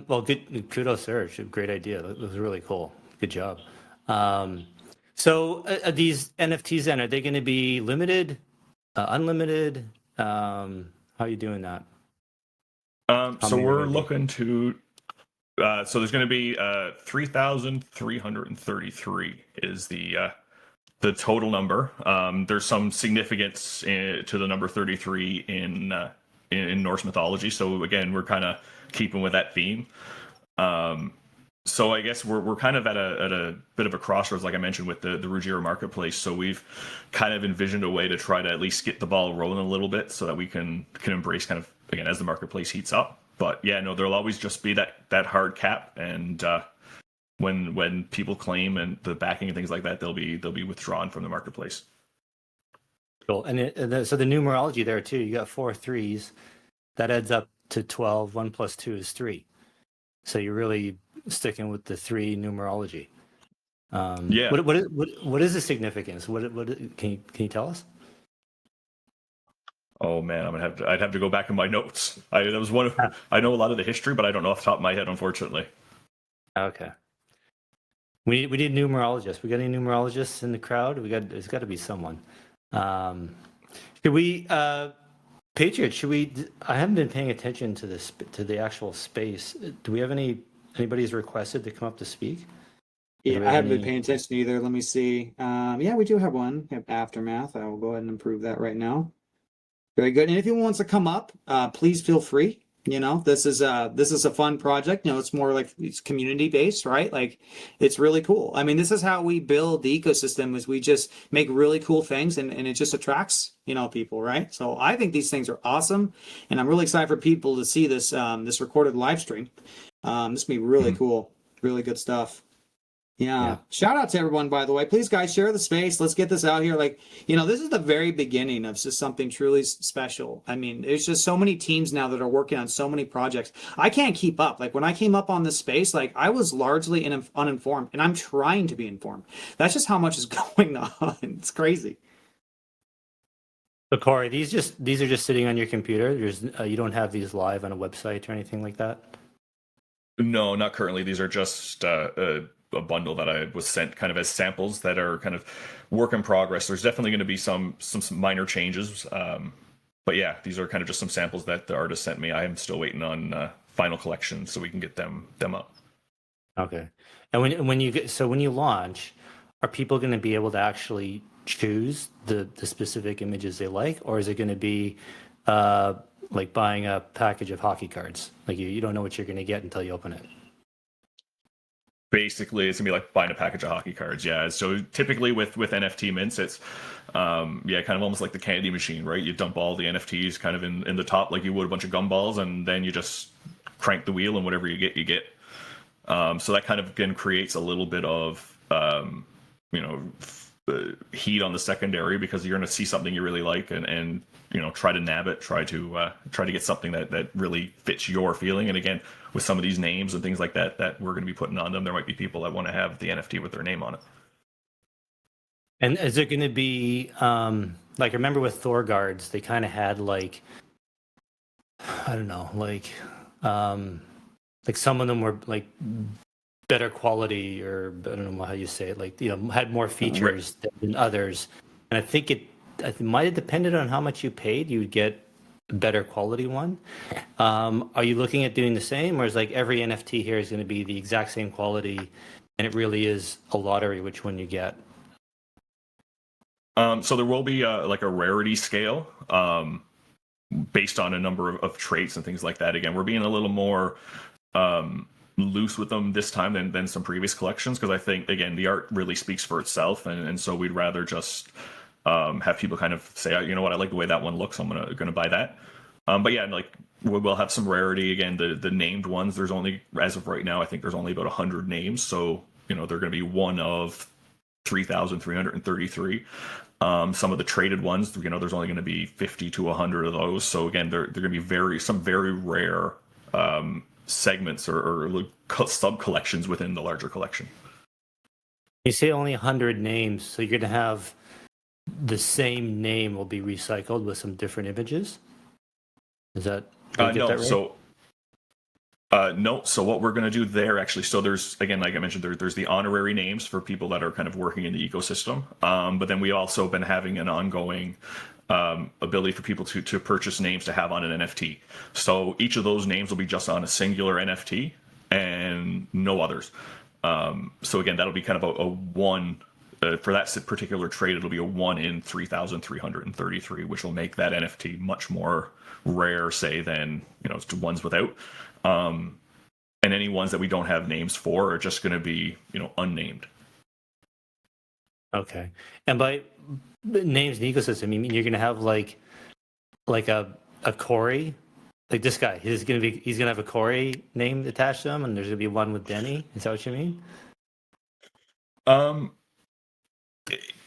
well, good kudos, sir. Great idea. That was really cool. Good job. So, these NFTs then, are they going to be limited, unlimited? How are you doing that? So we're looking to. So there's going to be 3,333 is the total number. There's some significance to the number 33 in Norse mythology. So again, we're kind of keeping with that theme. So I guess we're kind of at a bit of a crossroads, like I mentioned, with the Rujira marketplace. So we've kind of envisioned a way to try to at least get the ball rolling a little bit, so that we can embrace kind of, again, as the marketplace heats up. But yeah, no, there'll always just be that hard cap, and when people claim and the backing and things like that, they'll be withdrawn from the marketplace. Cool. And so the numerology there too, you got 4 3s, that adds up to 12. 1 + 2 is 3. So you're really sticking with the 3 numerology. Yeah. What is the significance? What can you tell us? Oh man, I'd have to go back in my notes. I know a lot of the history, but I don't know off the top of my head, unfortunately. Okay. We need numerologists. We got any numerologists in the crowd? There's got to be someone. Should we, Patriot? Should we? I haven't been paying attention to the actual space. Do we have anybody's requested to come up to speak? Yeah, I haven't been paying attention either. Let me see. Yeah, we do have one. We have Aftermath. I will go ahead and improve that right now. Very good. And if anyone wants to come up, please feel free. This is a fun project. It's more like it's community based, right? Like, it's really cool. I mean, this is how we build the ecosystem, is we just make really cool things, and it just attracts, people, right? So I think these things are awesome, and I'm really excited for people to see this this recorded live stream. This will be really cool. Really good stuff. Yeah. Shout out to everyone, by the way. Please, guys, share the space. Let's get this out here. Like, this is the very beginning of just something truly special. I mean, there's just so many teams now that are working on so many projects. I can't keep up. Like, when I came up on this space, like, I was largely uninformed, and I'm trying to be informed. That's just how much is going on. It's crazy. So, Corey, these are just sitting on your computer. You don't have these live on a website or anything like that? No, not currently. These are just a bundle that I was sent kind of as samples that are kind of work in progress. There's definitely going to be some minor changes. But yeah, these are kind of just some samples that the artist sent me. I am still waiting on final collection so we can get them up. Okay. And when you get, so when you launch, are people going to be able to actually choose the specific images they like, or is it going to be like buying a package of hockey cards? Like you don't know what you're going to get until you open it. Basically, it's gonna be like buying a package of hockey cards. Yeah. So typically with NFT mints, it's yeah, kind of almost like the candy machine, right? You dump all the NFTs kind of in the top like you would a bunch of gumballs, and then you just crank the wheel, and whatever you get, you get. So that kind of again creates a little bit of you know heat on the secondary, because you're going to see something you really like and you know try to nab it, try to get something that really fits your feeling. And again, with some of these names and things like that we're going to be putting on them, there might be people that want to have the NFT with their name on it. And is it going to be like, I remember with Thor guards, they kind of had like, I don't know, like some of them were like better quality, or I don't know how you say it, like, you know, had more features than others. And I think it might have depended on how much you paid, you would get a better quality one. Are you looking at doing the same, or is like every NFT here is going to be the exact same quality, and it really is a lottery which one you get? So there will be like a rarity scale based on a number of traits and things like that. Again, we're being a little more loose with them this time than some previous collections, because I think, again, the art really speaks for itself, and so we'd rather just have people kind of say, you know what, I like the way that one looks, I'm gonna buy that. But yeah, like we'll have some rarity. Again, the named ones, there's only, as of right now, I think there's only about 100 names, so you know they're going to be one of 3,333. Some of the traded ones, you know, there's only going to be 50 to 100 of those. So again, they're going to be some very rare segments or sub collections within the larger collection. You say only 100 names, so you're going to have the same name will be recycled with some different images? Is that, no, that right? No. So what we're going to do there, actually, so there's, again, like I mentioned, there's the honorary names for people that are kind of working in the ecosystem. But then we also been having an ongoing ability for people to purchase names to have on an NFT. So each of those names will be just on a singular NFT and no others. So again, that'll be kind of a one, for that particular trade, it'll be a 1 in 3,333, which will make that NFT much more rare, say, than, you know, ones without. And any ones that we don't have names for are just going to be, you know, unnamed. Okay. And by names in the ecosystem, you mean you're going to have like a Corey, like this guy, he's going to have a Corey name attached to him, and there's going to be one with Denny. Is that what you mean?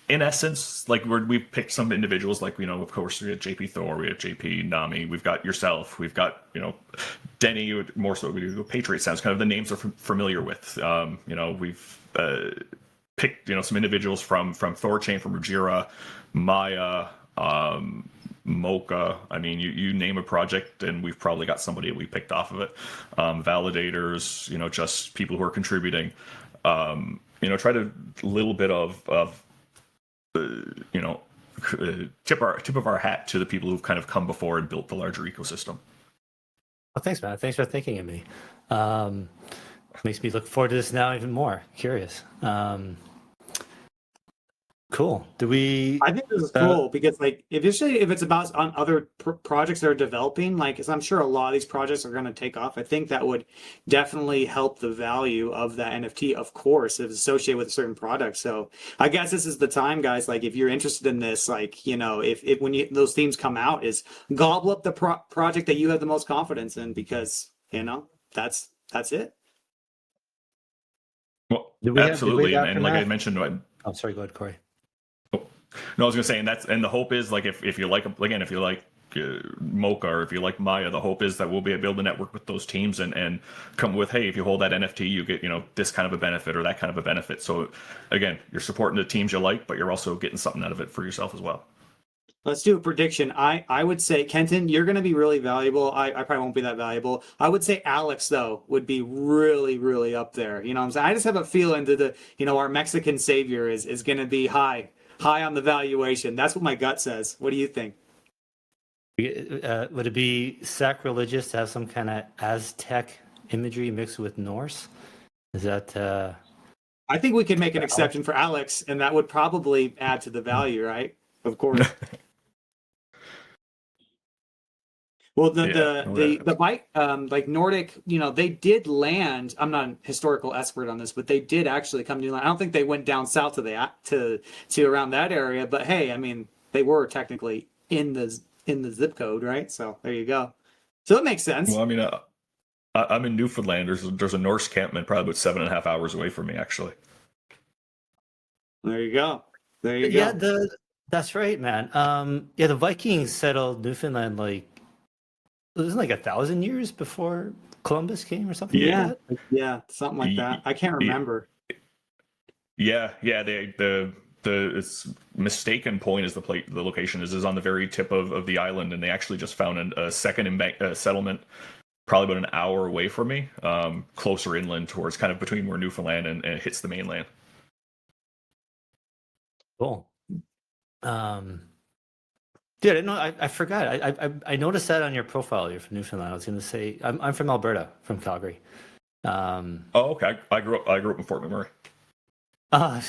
In essence, like we've picked some individuals, like, you know, of course we have JP Thor, we have JP Nami, we've got yourself, we've got, you know, Denny, more so we do Patriot Sounds, kind of the names are familiar with. You know, we've picked, you know, some individuals from THORChain, from Rujira, Maya, Mocha. I mean, you name a project and we've probably got somebody that we picked off of it. Validators, you know, just people who are contributing. You know, try to little bit of you know, tip of our hat to the people who've kind of come before and built the larger ecosystem. Well, thanks, man. Thanks for thinking of me. Makes me look forward to this now even more. Curious. Cool. I think this is cool because, like, if it's about on other projects that are developing, like, because I'm sure a lot of these projects are going to take off, I think that would definitely help the value of that NFT, of course, if it's associated with a certain product. So I guess this is the time, guys, like, if you're interested in this, like, you know, if when those themes come out, is gobble up the project that you have the most confidence in, because, you know, that's it. Well, absolutely. And like I mentioned, oh, sorry, go ahead, Corey. No, I was gonna say, and the hope is, like, if you like, again, if you like Mocha, or if you like Maya, the hope is that we'll be able to network with those teams and come with, hey, if you hold that NFT, you get, you know, this kind of a benefit or that kind of a benefit. So again, you're supporting the teams you like, but you're also getting something out of it for yourself as well. Let's do a prediction. I would say, Kenton, you're going to be really valuable. I probably won't be that valuable. I would say Alex, though, would be really, really up there. You know what I'm saying? I just have a feeling that our Mexican savior is going to be high on the valuation. That's what my gut says. What do you think? Would it be sacrilegious to have some kind of Aztec imagery mixed with Norse? Is that... I think we could make an exception for Alex, and that would probably add to the value, right? Of course. Well, the bike, like Nordic, they did land. I'm not a historical expert on this, but they did actually come to land. I don't think they went down south to around that area, but hey, I mean, they were technically in the zip code, right? So there you go. So it makes sense. Well, I mean, I'm in Newfoundland. There's a Norse campment probably about 7.5 hours away from me, actually. There you go. There you go. Yeah, that's right, man. Yeah, the Vikings settled Newfoundland like it was like 1,000 years before Columbus came or something like that. Yeah, something like that. I can't remember. Yeah. The its mistaken point is the location is on the very tip of the island, and they actually just found a second settlement probably about an hour away from me, closer inland towards kind of between where Newfoundland and it hits the mainland. Cool. Dude, no, I forgot. I noticed that on your profile. You're from Newfoundland. I was going to say I'm from Alberta, from Calgary. Oh, okay. I grew up in Fort McMurray. Well,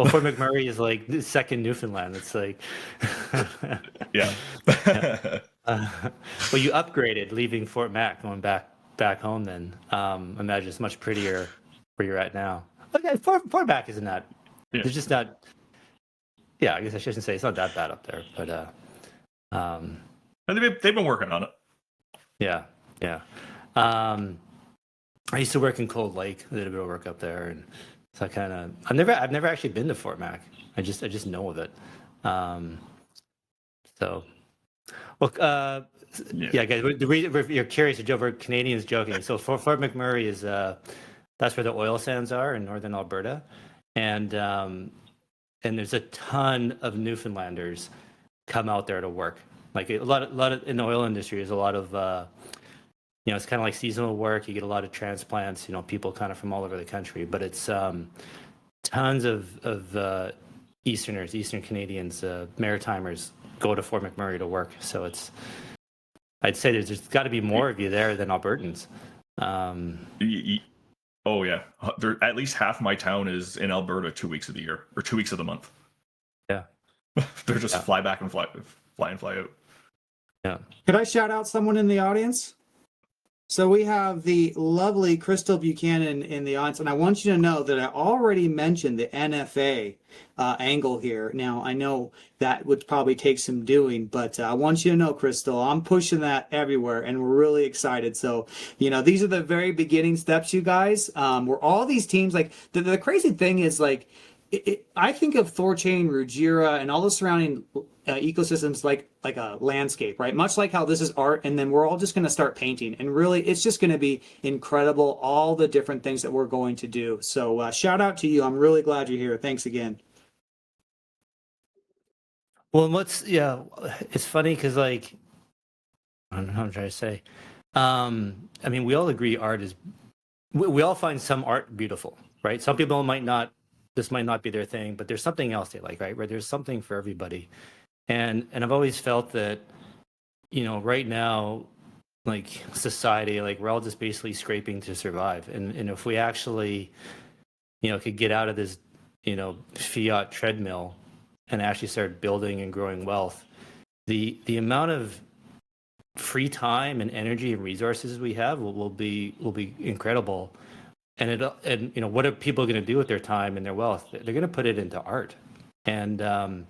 Fort McMurray is like the second Newfoundland. It's like, yeah. Well, you upgraded leaving Fort Mac, going back home. Then imagine it's much prettier where you're at now. Okay, Fort Mac isn't that. Yeah. It's just not. Yeah, I guess I shouldn't say it's not that bad up there, but And they've been working on it. Yeah. I used to work in Cold Lake. I did a bit of work up there, and so I've never actually been to Fort Mac. I just know of it. So, well, yeah, guys, you're curious. We're Canadians joking. So Fort McMurray is that's where the oil sands are in northern Alberta, and there's a ton of Newfoundlanders come out there to work. Like a lot of in the oil industry, there's a lot of it's kind of like seasonal work. You get a lot of transplants. People kind of from all over the country, but it's tons of Easterners, Eastern Canadians, Maritimers go to Fort McMurray to work. So I'd say there's got to be more of you there than Albertans. Oh yeah, at least half my town is in Alberta 2 weeks of the year or 2 weeks of the month. Yeah, they're just fly back and fly in, fly out. Yeah. Could I shout out someone in the audience? So we have the lovely Crystal Buchanan in the audience, and I want you to know that I already mentioned the NFA angle here. Now, I know that would probably take some doing, but I want you to know, Crystal, I'm pushing that everywhere, and we're really excited. So, these are the very beginning steps, you guys. Where all these teams, like, the crazy thing is, like, I think of THORChain, Rujira, and all the surrounding ecosystems like a landscape, right? Much like how this is art, and then we're all just going to start painting. And really, it's just going to be incredible, all the different things that we're going to do. So shout out to you. I'm really glad you're here. Thanks again. Well, it's funny because, like, I don't know what I'm trying to say. I mean, we all agree art is, we all find some art beautiful, right? Some people this might not be their thing, but there's something else they like, right? Where there's something for everybody. And I've always felt that, right now, like society, like we're all just basically scraping to survive. And if we actually, could get out of this, fiat treadmill and actually start building and growing wealth, the amount of free time and energy and resources we have will be incredible. And what are people going to do with their time and their wealth? They're going to put it into art. And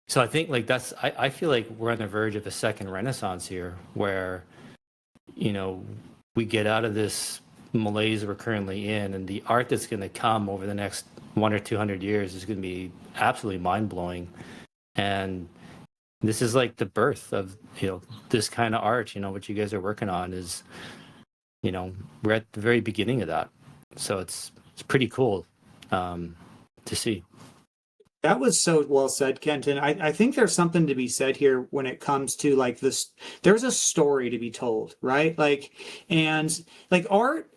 so I think like I feel like we're on the verge of a second renaissance here where, we get out of this malaise we're currently in, and the art that's going to come over the next 100 or 200 years is going to be absolutely mind-blowing. And this is like the birth of, this kind of art, what you guys are working on is, we're at the very beginning of that. So it's pretty cool to see. That was so well said, Kenton. I think there's something to be said here when it comes to like this. There's a story to be told, right? Like, and like art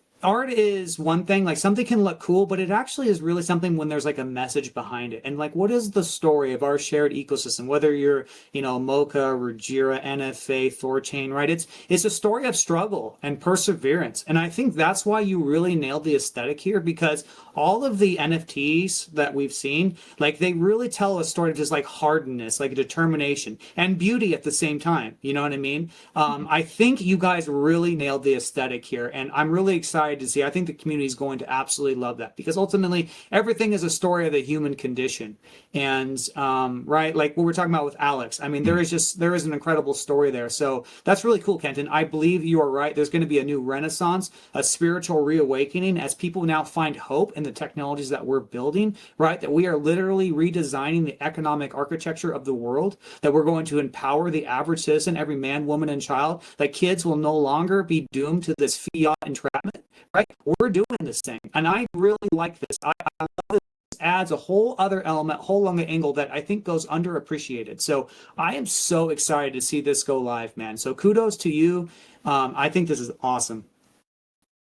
is one thing, like something can look cool, but it actually is really something when there's like a message behind it. And like, what is the story of our shared ecosystem? Whether you're, Mocha, Rujira, NFA, THORChain, right? It's a story of struggle and perseverance. And I think that's why you really nailed the aesthetic here, because all of the NFTs that we've seen, like they really tell a story of just like hardness, like determination and beauty at the same time. You know what I mean? I think you guys really nailed the aesthetic here, and I'm really excited to see. I think the community is going to absolutely love that, because ultimately everything is a story of the human condition. And right, like what we're talking about with Alex, I mean, there is an incredible story there. So that's really cool, Kenton. I believe you are right. There's going to be a new renaissance, a spiritual reawakening as people now find hope in the technologies that we're building, right? That we are literally redesigning the economic architecture of the world, that we're going to empower the average citizen, every man, woman, and child, that kids will no longer be doomed to this fiat entrapment, right? We're doing this thing. And I really like this. I love this. Adds a whole other element, whole other angle that I think goes underappreciated. So I am so excited to see this go live, man. So kudos to you. I think this is awesome.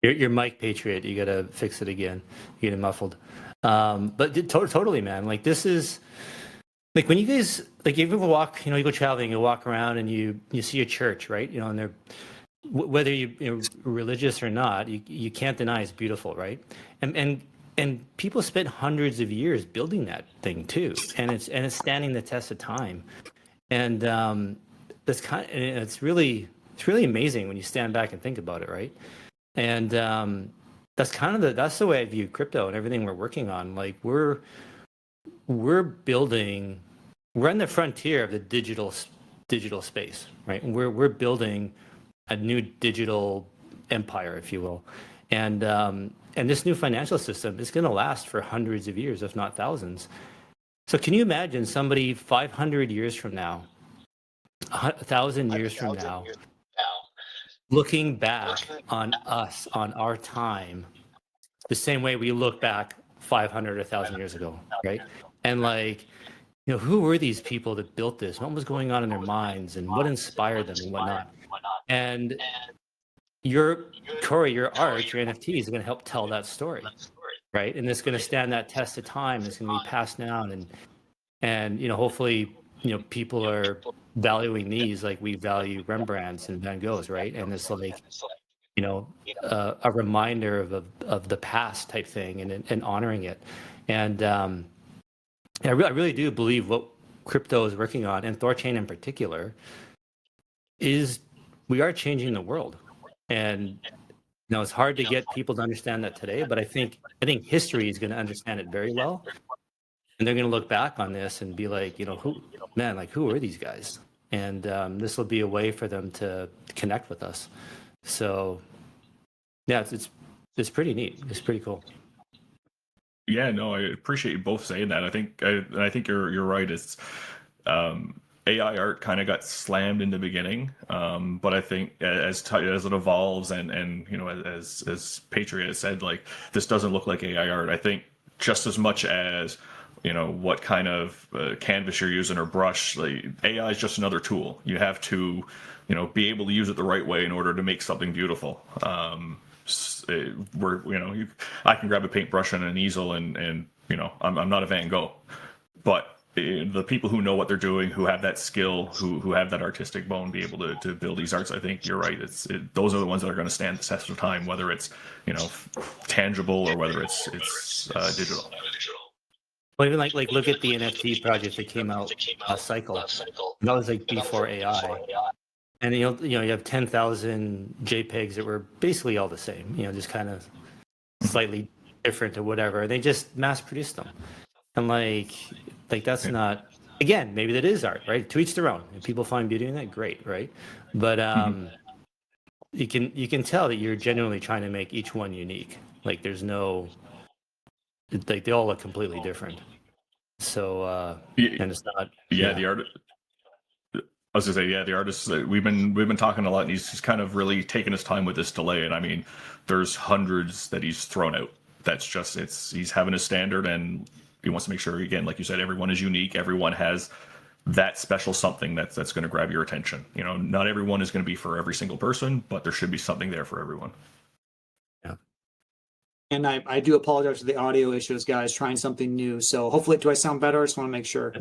Your mic, Patriot. You gotta fix it again. You get it muffled. But totally, man. Like this is like when you guys like you ever walk, you go traveling, you walk around and you see a church, right? And they're whether you're religious or not, you can't deny it's beautiful, right? And people spent hundreds of years building that thing too, and it's standing the test of time. And it's really amazing when you stand back and think about it, right? And that's the way I view crypto and everything we're working on. Like we're on the frontier of the digital space, right? And we're building a new digital empire, if you will. And this new financial system is going to last for hundreds of years, if not thousands. So can you imagine somebody 500 years from now, 1,000 years from now, looking back on us, on our time, the same way we look back 500 or 1,000 years ago, right? And like, who were these people that built this? What was going on in their minds, and what inspired them and whatnot? And Corey, your art, your NFTs are going to help tell that story, right? And it's going to stand that test of time. It's going to be passed down, and hopefully, people are valuing these like we value Rembrandts and Van Goghs, right? And it's like, a reminder of the past type thing, and honoring it. And I really do believe what crypto is working on, and THORChain in particular, is we are changing the world. And it's hard to get people to understand that today, but I think history is going to understand it very well, and they're going to look back on this and be like, who are these guys? And this will be a way for them to connect with us. So, yeah, it's pretty neat. It's pretty cool. Yeah, no, I appreciate you both saying that. I think you're right. It's AI art kind of got slammed in the beginning, but I think as it evolves and as Patriot has said, like this doesn't look like AI art. I think just as much as what kind of canvas you're using or brush, like AI is just another tool. You have to be able to use it the right way in order to make something beautiful. I can grab a paintbrush and an easel and I'm not a Van Gogh, but the people who know what they're doing, who have that skill, who have that artistic bone, be able to build these arts. I think you're right. Those are the ones that are going to stand the test of time, whether it's tangible or whether it's digital. Well, even like look at the NFT project that came out last cycle. That was like before AI, and you have 10,000 JPEGs that were basically all the same. Just kind of slightly different or whatever. They just mass produced them, and like that's not. Again, maybe that is art, right? To each their own. If people find beauty in that, great, right? But you can tell that you're genuinely trying to make each one unique. Like there's no. Like they all look completely different. So and it's not. Yeah, the art. I was gonna say, yeah, the artists. We've been talking a lot, and he's kind of really taken his time with this delay. And I mean, there's hundreds that he's thrown out. That's just he's having a standard, and he wants to make sure, again, like you said, everyone is unique. Everyone has that special something that's going to grab your attention. You know, not everyone is going to be for every single person, but there should be something there for everyone. Yeah. And I do apologize for the audio issues, guys, trying something new. So hopefully, do I sound better? I just want to make sure.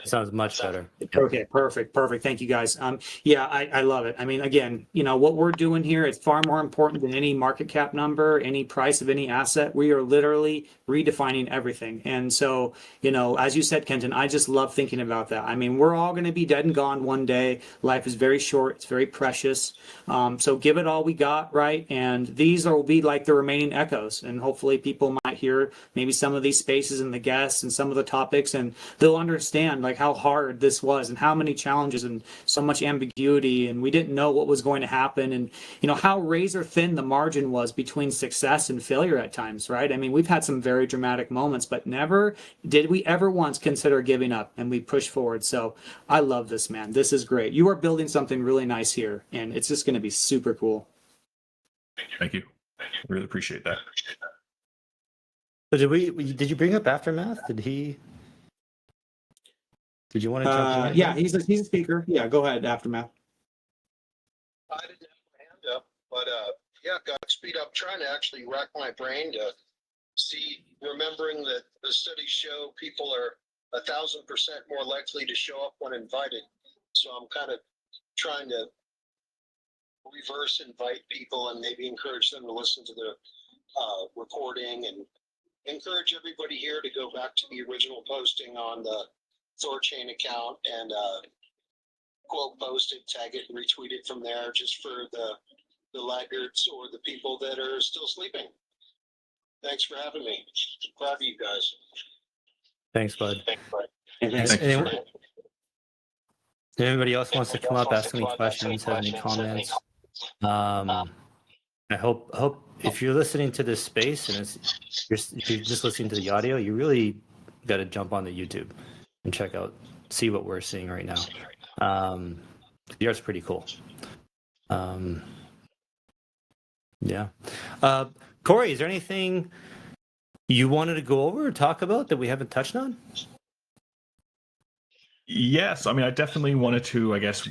Sounds much better. Okay, perfect. Thank you, guys. Yeah, I love it. I mean, again, you know, what we're doing here is far more important than any market cap number, any price of any asset. We are literally redefining everything. And so, you know, as you said, Kenton, I just love thinking about that. I mean, we're all going to be dead and gone one day. Life is very short. It's very precious. So give it all we got, right? And these will be like the remaining echoes. And hopefully people might hear maybe some of these spaces and the guests and some of the topics, and they'll understand like how hard this was and how many challenges and so much ambiguity, and we didn't know what was going to happen, and you know how razor thin the margin was between success and failure at times, right? I mean, we've had some very dramatic moments, but never did we ever once consider giving up, and we pushed forward. So I love this, man. This is great. You are building something really nice here, and it's just going to be super cool. Thank you. I really appreciate that. So did you bring up Aftermath? Did you want to jump in? Yeah, he's a speaker. Yeah, go ahead, Aftermath. I didn't have my hand up, but yeah, Godspeed. I'm trying to actually rack my brain to see, remembering that the studies show people are 1,000% more likely to show up when invited. So I'm kind of trying to reverse invite people and maybe encourage them to listen to the recording, and encourage everybody here to go back to the original posting on the THORChain account and quote post it, tag it, and retweet it from there, just for the laggards or the people that are still sleeping. Thanks for having me. Proud of you guys. Thanks, bud. Thanks. If anybody else wants to come up, ask any questions, have any comments, I hope if you're listening to this space and if you're just listening to the audio, you really got to jump on the YouTube and see what we're seeing right now. The art's pretty cool. Yeah. Corey, is there anything you wanted to go over or talk about that we haven't touched on? Yes, I mean, I definitely wanted to, I guess,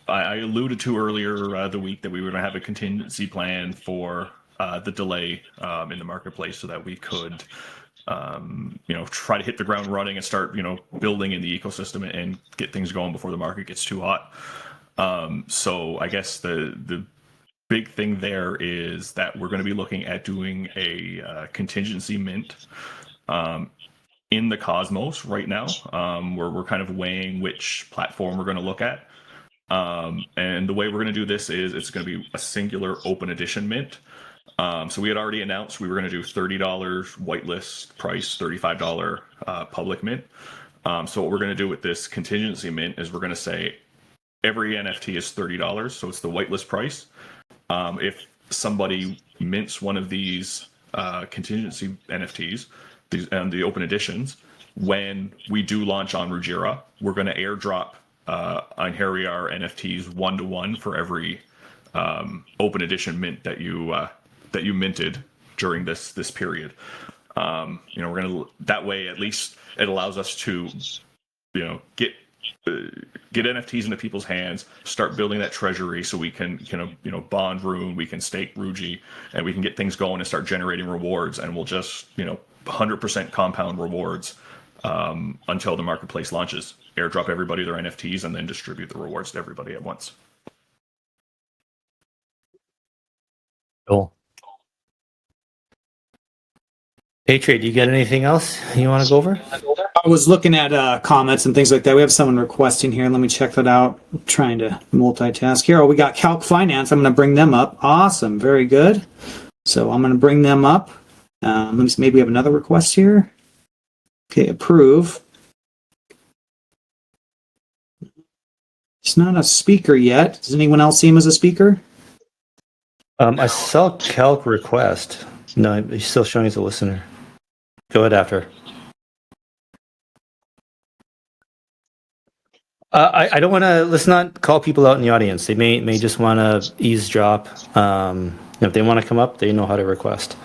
I alluded to earlier the week that we were going to have a contingency plan for the delay in the marketplace so that we could, try to hit the ground running and start, building in the ecosystem and get things going before the market gets too hot. So I guess the big thing there is that we're going to be looking at doing a contingency mint in the Cosmos right now. We're kind of weighing which platform we're going to look at. And the way we're going to do this is it's going to be a singular open edition mint. So we had already announced we were going to do $30 whitelist price, $35 public mint. So what we're going to do with this contingency mint is we're going to say every NFT is $30. So it's the whitelist price. If somebody mints one of these contingency NFTs, the open editions, when we do launch on Rujira, we're going to airdrop Einherjar NFTs 1-to-1 for every open edition mint that you minted during this period. We're going to, that way at least it allows us to get NFTs into people's hands, start building that treasury so we can bond RUNE, we can stake Ruji, and we can get things going and start generating rewards, and we'll just 100% compound rewards until the marketplace launches. Airdrop everybody their NFTs and then distribute the rewards to everybody at once. Cool. Patriot, do you get anything else you want to go over? I was looking at comments and things like that. We have someone requesting here. Let me check that out. I'm trying to multitask here. Oh, we got Calc Finance. I'm going to bring them up. Awesome. Very good. So I'm going to bring them up. Let me see, maybe we have another request here. Okay, approve. It's not a speaker yet. Does anyone else see him as a speaker? I saw Calc request. No, he's still showing as a listener. Go ahead after. I don't want to. Let's not call people out in the audience. They may just want to eavesdrop. If they want to come up, they know how to request.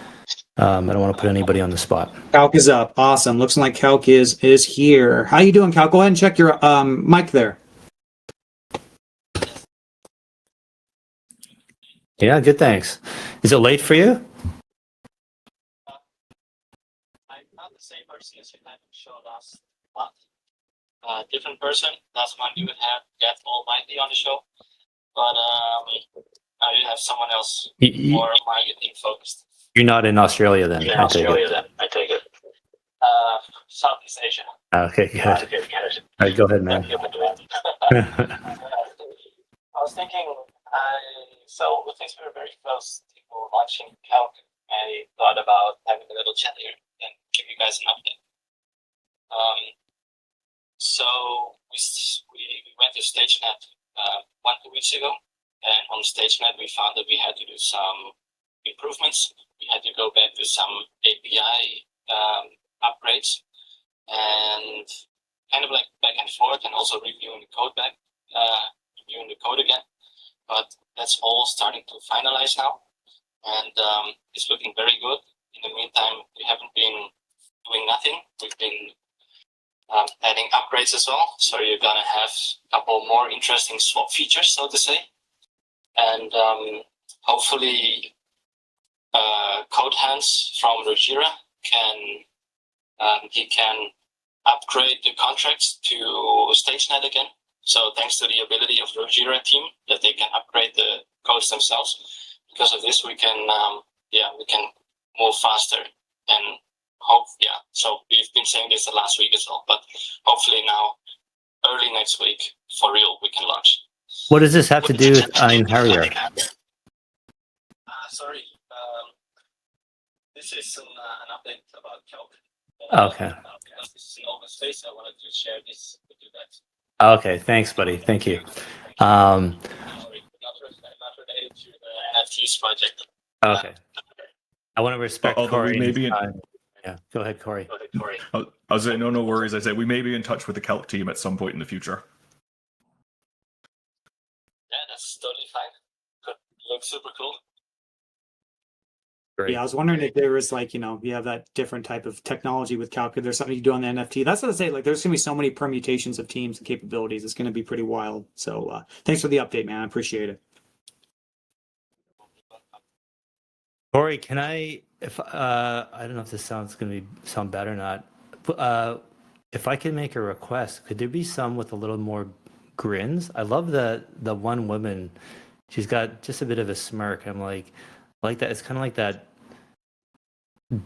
I don't want to put anybody on the spot. Calc is up. Awesome. Looks like Calc is here. How you doing, Calc? Go ahead and check your mic there. Yeah, good, thanks. Is it late for you? I'm not the same person as you had show last month. Different person. Last month you had Get Almighty on the show, but now you have someone else more marketing focused. You're not in Australia then? You're in Australia then, I take it. Southeast Asia. Okay, good. All right, go ahead, man. I was thinking, so since we were very close to launching Calc, I thought about having a little chat here and give you guys an update. So we went to StageNet 2 weeks ago, and on StageNet we found that we had to do some improvements. We had to go back to some API upgrades and kind of like back and forth, and also reviewing the code again. But that's all starting to finalize now, and it's looking very good. In the meantime, we haven't been doing nothing. We've been adding upgrades as well. So you're gonna have a couple more interesting swap features, so to say, and hopefully Code Hands from Rujira can upgrade the contracts to StageNet again. So thanks to the ability of the Rujira team that they can upgrade the codes themselves. Because of this, we can move faster and hope. Yeah. So we've been saying this the last week as well, but hopefully now, early next week, for real, we can launch. What does this have to do with Einherjar? Sorry. This is an update about Calc. Okay. Because this is an open space, I wanted to share this with you guys. Okay, thanks, buddy. Thank you. Sorry, not related to the NFTs project. Okay. I want to respect Although we Corey. may be in- Yeah, go ahead, Corey. I was saying, no worries. I said we may be in touch with the Calc team at some point in the future. Yeah, that's totally fine. Could look super cool. Great. Yeah, I was wondering if there was like, you have that different type of technology with Calc. If there's something you do on the NFT, that's what I say. Like, there's gonna be so many permutations of teams and capabilities. It's gonna be pretty wild. So, thanks for the update, man. I appreciate it. Corey, can I don't know if this sound bad or not. If I can make a request, could there be some with a little more grins? I love the one woman. She's got just a bit of a smirk. I'm like that. It's kind of like that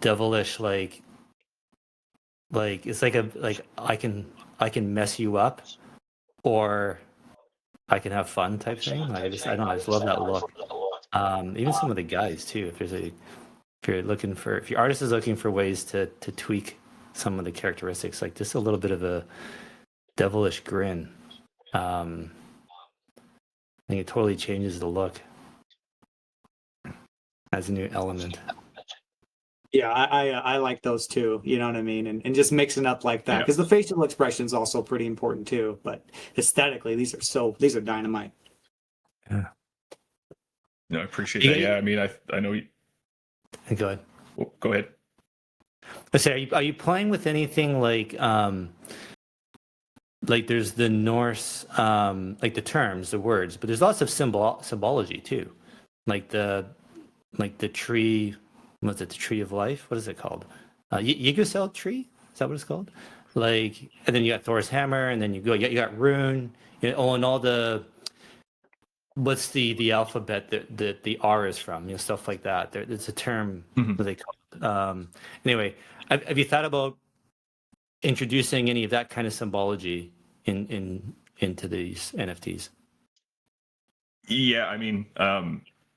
devilish, like it's like I can mess you up, or I can have fun type thing. Like I don't know. I just love that look. Even some of the guys too. If your artist is looking for ways to tweak some of the characteristics, like just a little bit of a devilish grin, I think it totally changes the look. As a new element. Yeah, I like those too. You know what I mean? And just mixing up like that, because the facial expression is also pretty important too. But aesthetically, these are dynamite. Yeah. No, I appreciate that. Yeah, I mean, I know you. Go ahead. Oh, go ahead. I say, are you playing with anything like there's the Norse, like the terms, the words, but there's lots of symbology too, like the tree. Was it the tree of life? What is it called? yTCY tree? Is that what it's called? Like, and then you got Thor's hammer, and then you got RUNE. And all the what's the alphabet that the R is from? Stuff like that. There's a term what they call it. Anyway, have you thought about introducing any of that kind of symbology into these NFTs? Yeah, I mean,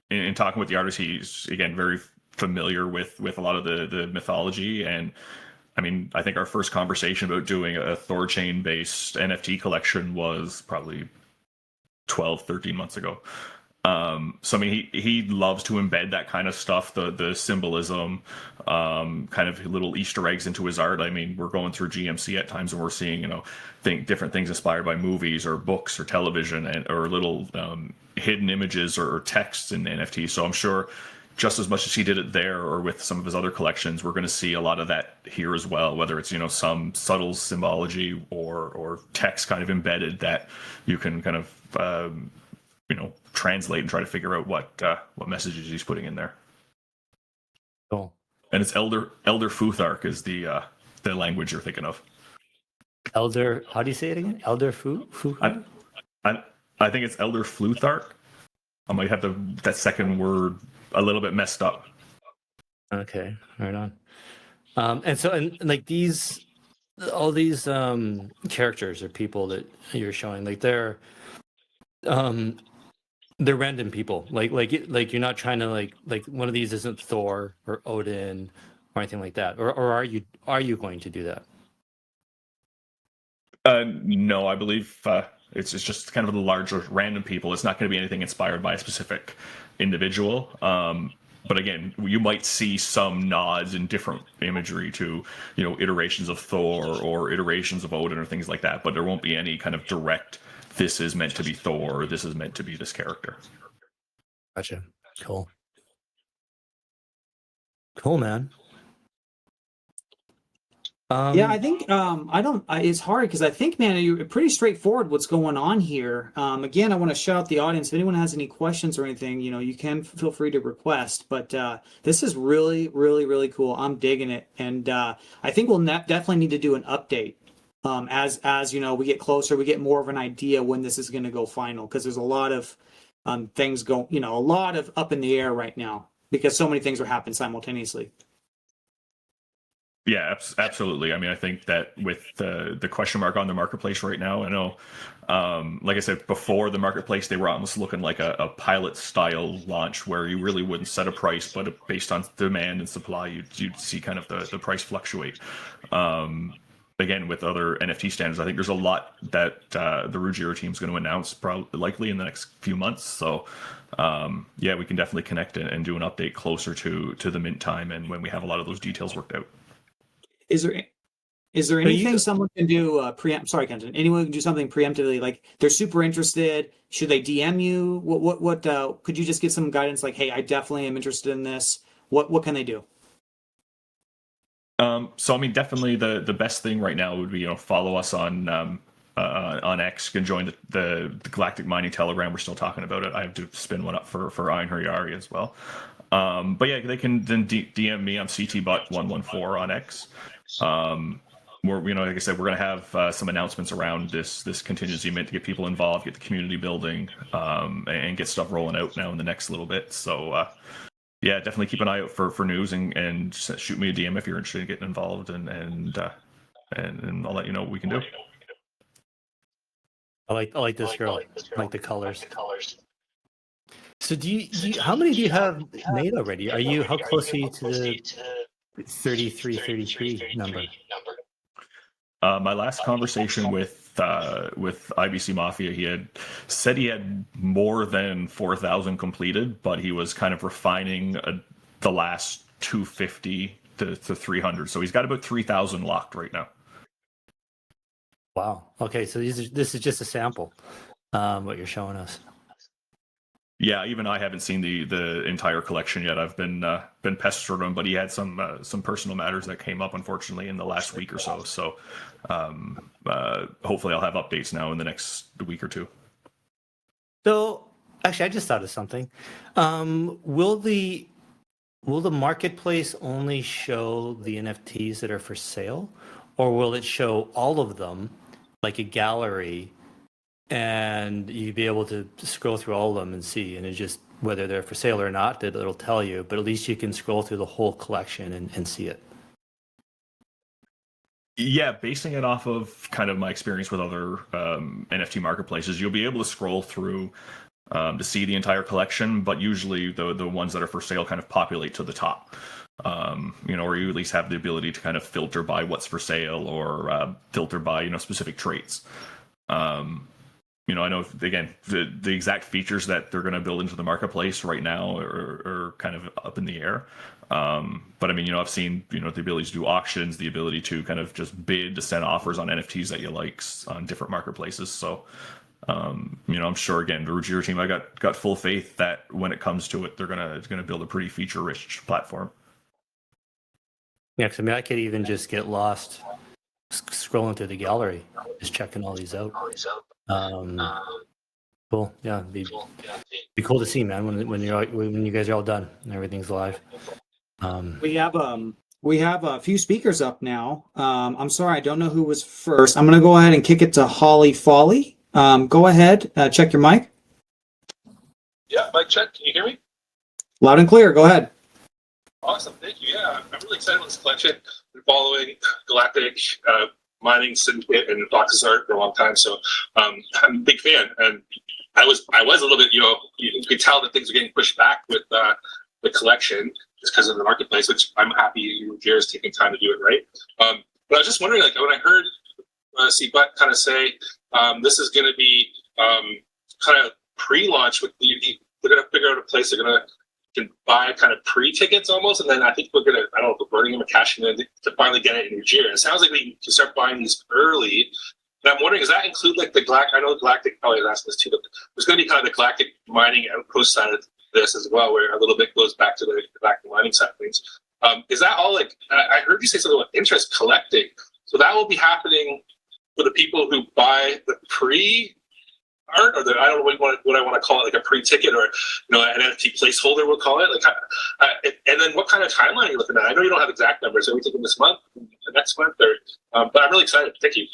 in talking with the artist, he's again very familiar with a lot of the mythology, and I mean, I think our first conversation about doing a THORChain based NFT collection was probably 12-13 months ago. So I mean, he loves to embed that kind of stuff, the symbolism, kind of little Easter eggs into his art. I mean, we're going through GMC at times and we're seeing different things inspired by movies or books or television or little hidden images or texts in NFTs. So I'm sure just as much as he did it there or with some of his other collections, we're going to see a lot of that here as well, whether it's, some subtle symbology or text kind of embedded that you can kind of, translate and try to figure out what messages he's putting in there. Cool. And it's Elder Futhark is the language you're thinking of. Elder, how do you say it again? Elder Fu? I think it's Elder Futhark. I might have that second word a little bit messed up. Okay, right on. And like all these characters or people that you're showing, like they're random people. Like you're not trying to like one of these isn't Thor or Odin or anything like that. Or are you going to do that? No, I believe it's just kind of the larger random people. It's not going to be anything inspired by a specific individual. But again, you might see some nods in different imagery to, iterations of Thor or iterations of Odin or things like that. But there won't be any kind of direct, this is meant to be Thor or this is meant to be this character. Gotcha. Cool. Cool, man. Yeah, I think it's hard because I think, man, you're pretty straightforward what's going on here. Again, I want to shout out the audience. If anyone has any questions or anything, you can feel free to request. But this is really, really, really cool. I'm digging it, and I think we'll definitely need to do an update as we get closer, we get more of an idea when this is going to go final, because there's a lot of things go, a lot of up in the air right now because so many things are happening simultaneously. Yeah, absolutely. I mean, I think that with the question mark on the marketplace right now, I know, like I said, before the marketplace, they were almost looking like a pilot style launch where you really wouldn't set a price, but based on demand and supply, you'd see kind of the price fluctuate. Again, with other NFT standards, I think there's a lot that the Rujira team is going to announce likely in the next few months. So, yeah, we can definitely connect and do an update closer to the mint time and when we have a lot of those details worked out. Is there anything someone can do Sorry, Kenton. Anyone can do something preemptively? Like they're super interested. Should they DM you? What could you just give some guidance? Like, hey, I definitely am interested in this. What can they do? So I mean, definitely the best thing right now would be follow us on X. You can join the Galactic Mining Telegram. We're still talking about it. I have to spin one up for Einherjar as well. But yeah, they can then DM me. I'm CTBot114 on X. We're like I said, we're going to have some announcements around this contingency mint to get people involved, get the community building, and get stuff rolling out now in the next little bit. So yeah, definitely keep an eye out for news and shoot me a DM if you're interested in getting involved, and I'll let you know what we can do. I like this girl. I like the colors. So do you how many do you have made already? How close are you to the 33 number? My last conversation with IBC Mafia, he had said he had more than 4,000 completed, but he was kind of refining the last 250 to 300. So he's got about 3,000 locked right now. Wow. Okay, so this is just a sample, what you're showing us. Yeah, even I haven't seen the entire collection yet. I've been pestered him, but he had some personal matters that came up, unfortunately, in the last week or so. So hopefully I'll have updates now in the next week or two. So actually, I just thought of something. Will the marketplace only show the NFTs that are for sale, or will it show all of them like a gallery? And you'd be able to scroll through all of them and see, and it's just whether they're for sale or not, that it'll tell you, but at least you can scroll through the whole collection and see it. Yeah, basing it off of kind of my experience with other NFT marketplaces, you'll be able to scroll through to see the entire collection, but usually the ones that are for sale kind of populate to the top. Or you at least have the ability to kind of filter by what's for sale or filter by, specific traits. I know, again, the exact features that they're going to build into the marketplace right now are kind of up in the air. But I mean, I've seen, the ability to do auctions, the ability to kind of just bid to send offers on NFTs that you like on different marketplaces. So, I'm sure again the Rujira team, I got full faith that when it comes to it, they're gonna build a pretty feature-rich platform. Yeah, because I mean, I could even just get lost scrolling through the gallery, just checking all these out. Cool. Yeah, be cool to see, man. When you guys are all done and everything's live. We have a few speakers up now. I'm sorry, I don't know who was first. I'm going to go ahead and kick it to Holly Folly. Go ahead, check your mic. Yeah, mic check. Can you hear me? Loud and clear. Go ahead. Awesome. Thank you. Yeah, I'm really excited about this collection. Been following Galactic Mining Syndicate and Boxes Art for a long time, so I'm a big fan. And I was a little bit, you could tell that things are getting pushed back with the collection just because of the marketplace, which I'm happy Rujira is taking time to do it right. But I was just wondering, like when I heard C-Butt kind of say this is going to be kind of pre-launch with they're going to figure out a place they're going to can buy kind of pre-tickets almost, and then I think we're gonna, I don't know, if we're burning them or cashing in to finally get it in Rujira. It sounds like we can start buying these early. And I'm wondering, does that include like the Galactic? I know Galactic probably has asked this too, but there's going to be kind of the Galactic mining outpost side of this as well, where a little bit goes back to the Galactic mining side of things. Is that all like? I heard you say something about interest collecting, so that will be happening for the people who buy the pre art, or I don't know what I want to call it, like a pre-ticket or an NFT placeholder, we'll call it. Like, and then what kind of timeline are you looking at? I know you don't have exact numbers. Are we thinking this month, next month, or? But I'm really excited. Thank you.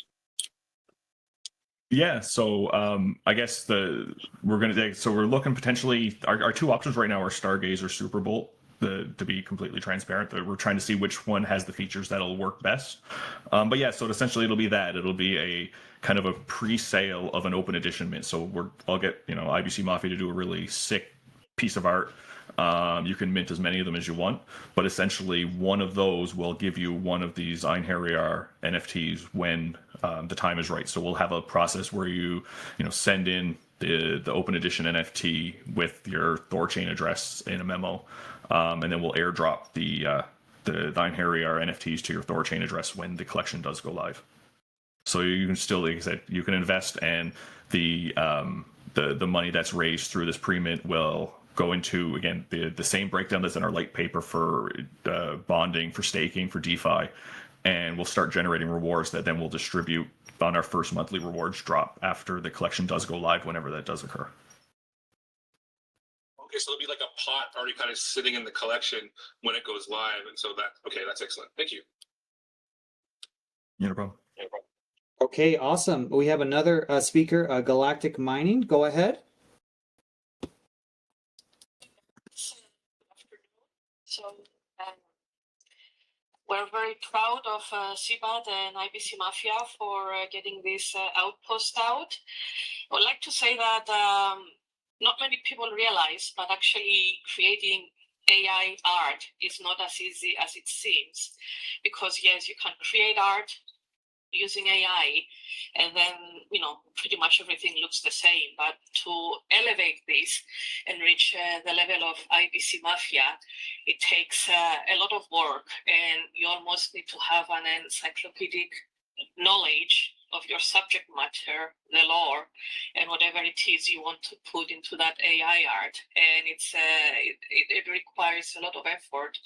Yeah, so I guess we're looking potentially. Our two options right now are Stargaze or Superbolt. To be completely transparent, we're trying to see which one has the features that'll work best. But yeah, so essentially it'll be a kind of a pre-sale of an open edition mint. So I'll get IBC Mafia to do a really sick piece of art. You can mint as many of them as you want, but essentially one of those will give you one of these Einherjar NFTs when the time is right. So we'll have a process where you send in the open edition NFT with your THORChain address in a memo, and then we'll airdrop the Einherjar NFTs to your THORChain address when the collection does go live. So you can still, like I said, you can invest, and the money that's raised through this pre-mint will go into, again, the same breakdown that's in our light paper for bonding, for staking, for DeFi, and we'll start generating rewards that then we'll distribute on our first monthly rewards drop after the collection does go live, whenever that does occur. Okay, so it'll be like a pot already kind of sitting in the collection when it goes live, and so that's excellent. Thank you. No problem. Okay, awesome. We have another speaker, Galactic Mining. Go ahead. So we're very proud of CBAT and IBC Mafia for getting this outpost out. I would like to say that not many people realize, but actually creating AI art is not as easy as it seems. Because yes, you can create art using AI, and then pretty much everything looks the same. But to elevate this and reach the level of IBC Mafia, it takes a lot of work, and you almost need to have an encyclopedic knowledge of your subject matter, the lore, and whatever it is you want to put into that AI art. And it requires a lot of effort.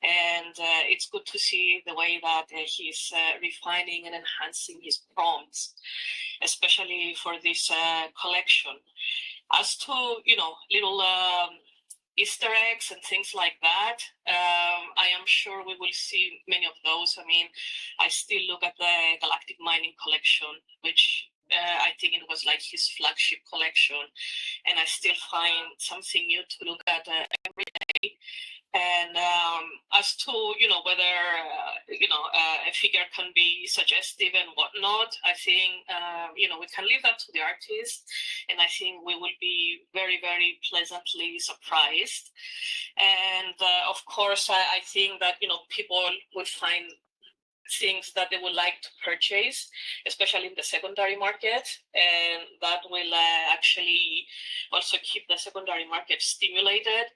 And it's good to see the way that he's refining and enhancing his prompts, especially for this collection. As to, little Easter eggs and things like that, I am sure we will see many of those. I mean, I still look at the Galactic Mining collection, which I think it was like his flagship collection, and I still find something new to look at every day. And as to whether a figure can be suggestive and whatnot, I think we can leave that to the artist, and I think we will be very, very pleasantly surprised. And of course, I think that people would find things that they would like to purchase, especially in the secondary market, and that will actually also keep the secondary market stimulated.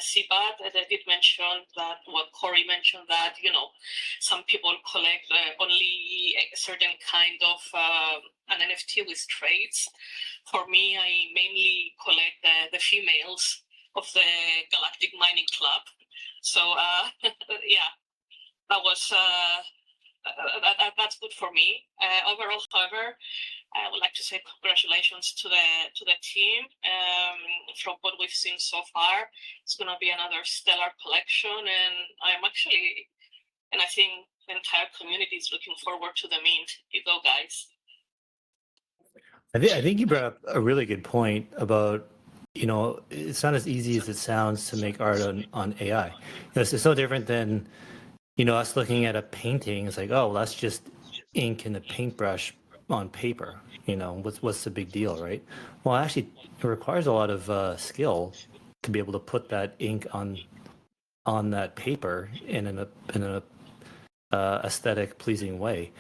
CBAT, as I did mention that, what Corey mentioned, that some people collect only a certain kind of an NFT with traits. For me, I mainly collect the females of the Galactic Mining Club. So yeah, that was that's good for me. Overall, however, I would like to say congratulations to the team. From what we've seen so far, it's going to be another stellar collection, and I think the entire community is looking forward to the mint. You go, guys. I think you brought up a really good point about, it's not as easy as it sounds to make art on AI. It's no different than, us looking at a painting. It's like, oh, well, that's just ink and a paintbrush on paper. What's the big deal, right? Well, actually, it requires a lot of skill to be able to put that ink on that paper in an aesthetic, pleasing way.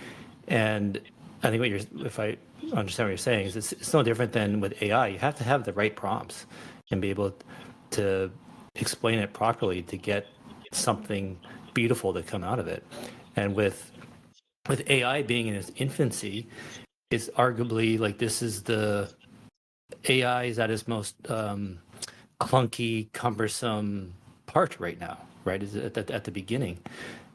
And I think if I understand what you're saying, is it's no different than with AI. You have to have the right prompts and be able to explain it properly to get something beautiful to come out of it. And with AI being in its infancy, it's arguably like this is the AI is at its most clunky, cumbersome part right now, right? Is at the beginning.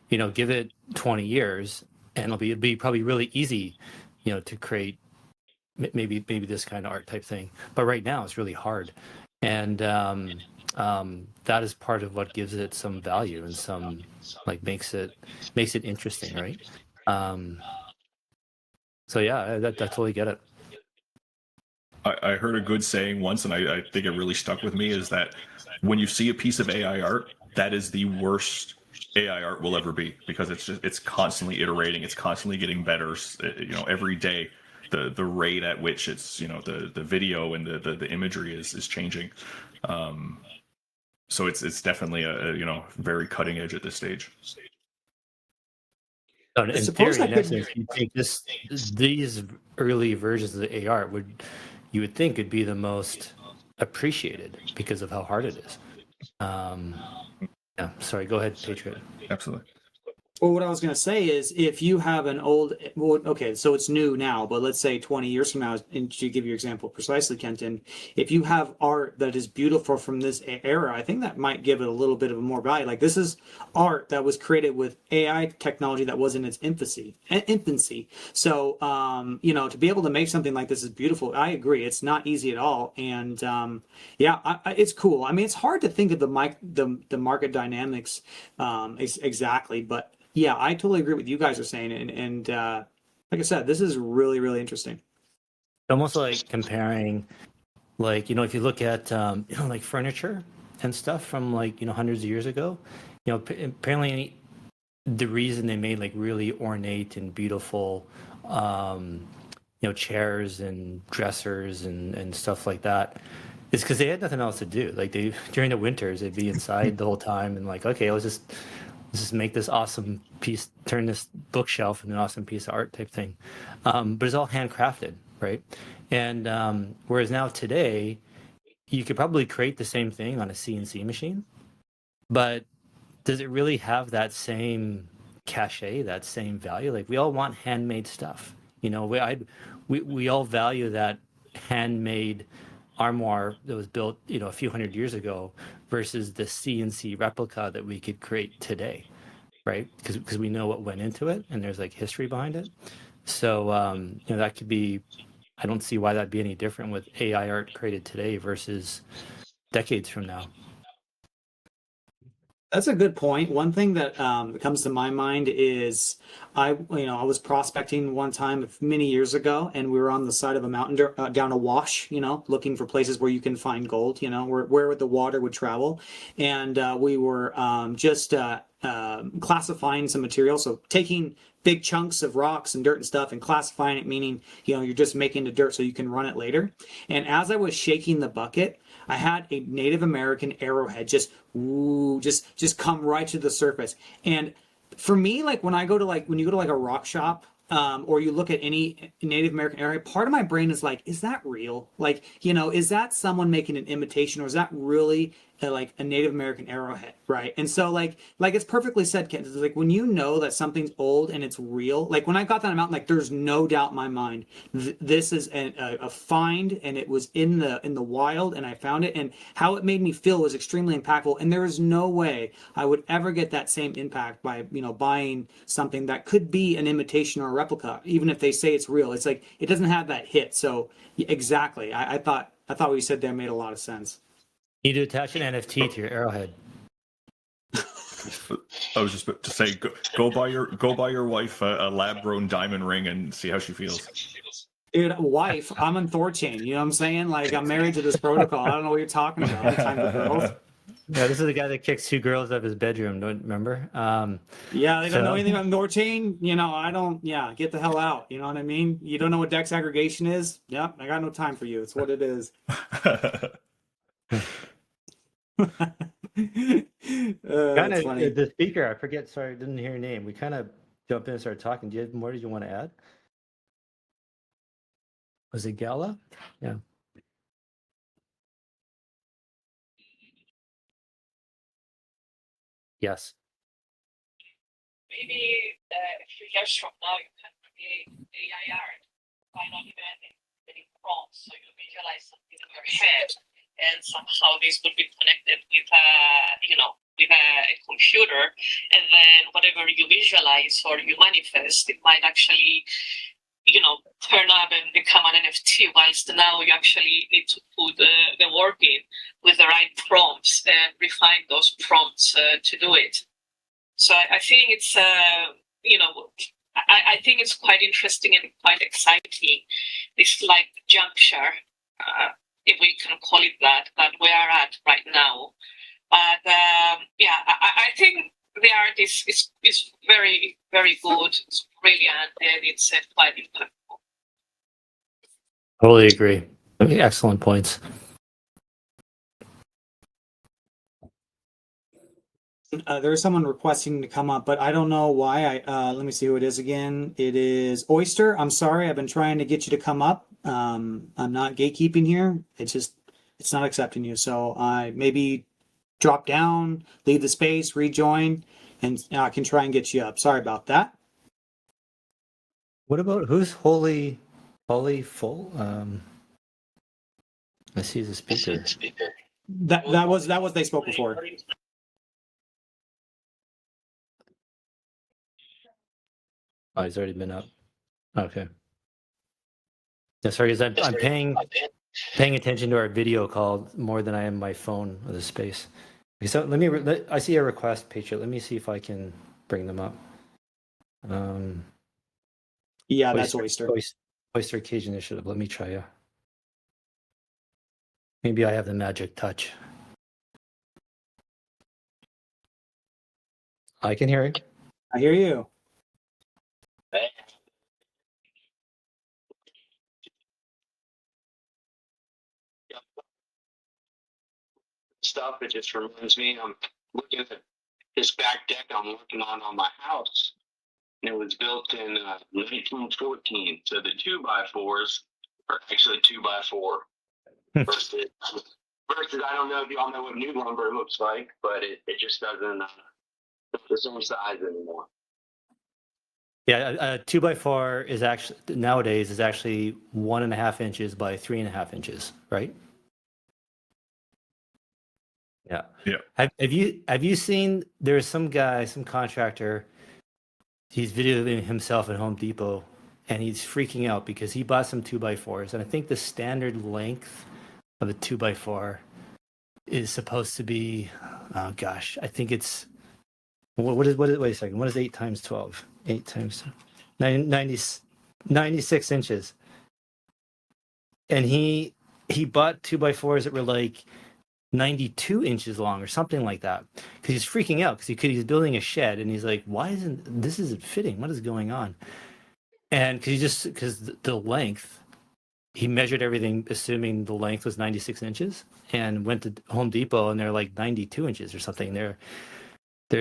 Give it 20 years and it'll be probably really easy, to create maybe this kind of art type thing. But right now it's really hard. And that is part of what gives it some value and some makes it interesting, right? So yeah, that totally get it. I heard a good saying once, and I think it really stuck with me, is that when you see a piece of AI art, that is the worst AI art will ever be, because it's constantly iterating, it's constantly getting better. Every day, the rate at which it's the video and the imagery is changing. So it's definitely a very cutting edge at this stage. In theory, in essence, you take these early versions of the AR you would think would be the most appreciated because of how hard it is. Yeah, sorry, go ahead, Patriot. Absolutely. Well, what I was going to say is, if you have an old, okay, so it's new now, but let's say 20 years from now, and to give your example precisely, Kenton, if you have art that is beautiful from this era, I think that might give it a little bit of more value. Like, this is art that was created with AI technology that was in its infancy. So, to be able to make something like this is beautiful. I agree. It's not easy at all. And it's cool. I mean, it's hard to think of the market dynamics exactly, but yeah, I totally agree with you guys are saying. And like I said, this is really, really interesting. Almost like comparing, if you look at, like furniture and stuff from hundreds of years ago, apparently the reason they made really ornate and beautiful, chairs and dressers and stuff like that is because they had nothing else to do. During the winters, they'd be inside the whole time and okay, let's just make this awesome piece, turn this bookshelf into an awesome piece of art type thing. But it's all handcrafted, right? And whereas now today, you could probably create the same thing on a CNC machine, but does it really have that same cachet, that same value? We all want handmade stuff. We all value that handmade armoire that was built, a few hundred years ago versus the CNC replica that we could create today, right? Because we know what went into it and there's history behind it. So, that could be, I don't see why that'd be any different with AI art created today versus decades from now. That's a good point. One thing that comes to my mind is I was prospecting one time many years ago, and we were on the side of a mountain down a wash, looking for places where you can find gold, where the water would travel. And we were just classifying some material. So taking big chunks of rocks and dirt and stuff and classifying it, meaning, you're just making the dirt so you can run it later. And as I was shaking the bucket, I had a Native American arrowhead just come right to the surface. And for me, like when you go to like a rock shop, or you look at any Native American area, part of my brain is like, is that real? Like, is that someone making an imitation, or is that really like a Native American arrowhead, right? And so like it's perfectly said, Ken. It's like when you know that something's old and it's real. Like when I got that mountain, like there's no doubt in my mind this is a find, and it was in the wild, and I found it, and how it made me feel was extremely impactful. And there is no way I would ever get that same impact by buying something that could be an imitation or a replica, even if they say it's real. It's like it doesn't have that hit. So exactly, I thought what you said there made a lot of sense. You need to attach an NFT to your arrowhead. I was just about to say, go buy your wife a lab-grown diamond ring and see how she feels. Dude, wife, I'm on THORChain. You know what I'm saying? Like I'm married to this protocol. I don't know what you're talking about. Time for girls. Yeah, this is the guy that kicks 2 girls out of his bedroom. Don't remember? Yeah, they don't know anything about THORChain. I don't. Yeah, get the hell out. You know what I mean? You don't know what DEX aggregation is? Yep, I got no time for you. It's what it is. Kind of funny. the speaker. I forget. Sorry, I didn't hear your name. We kind of jumped in and started talking. Do you have more? Did you want to add? Was it Gala? Yeah. Yes. Maybe a few years from now, you can create AI art by not even any prompts, so you visualize something in your head, and somehow this would be connected with with a computer, and then whatever you visualize or you manifest, it might actually turn up and become an NFT, whilst now you actually need to put the work in with the right prompts and refine those prompts to do it. So I think it's I think it's quite interesting and quite exciting. This like juncture, if we can call it that we are at right now. But I think the art is very, very good. It's brilliant, and it's quite impactful. Totally agree. Excellent points. There's someone requesting to come up, but I don't know why. Let me see who it is again. It is Oyster. I'm sorry. I've been trying to get you to come up. I'm not gatekeeping here. It's not accepting you. So I maybe drop down, leave the space, rejoin, and I can try and get you up. Sorry about that. What about who's Holy Full? I see the speaker. That was they spoke before. Oh, he's already been up. Okay. Yeah, sorry, because I'm paying attention to our video call more than I am my phone or the space. So I see a request, Patriot. Let me see if I can bring them up. Yeah, that's Oyster. Oyster Cage Initiative. Let me try you. Maybe I have the magic touch. I can hear it. I hear you. Stuff, it just reminds me, I'm looking at this back deck I'm working on my house, and it was built in 1914. So the 2x4s are actually 2x4 versus I don't know if y'all know what new lumber looks like, but it just doesn't look the same size anymore. Yeah, a 2x4 is actually nowadays is actually 1.5 inches by 3.5 inches, right? Yeah. Yeah. Have you seen? There's some guy, some contractor. He's videoing himself at Home Depot, and he's freaking out because he bought some 2x4s, and I think the standard length of a 2x4 is supposed to be, oh gosh, I think it's what is wait a second, what is 8 times 12? 8 times 96 inches, and he bought 2x4s that were like 92 inches long or something like that, because he's freaking out because he's building a shed, and he's like, why isn't this fitting? What is going on? And because the length, he measured everything assuming the length was 96 inches, and went to Home Depot and they're like 92 inches or something. They're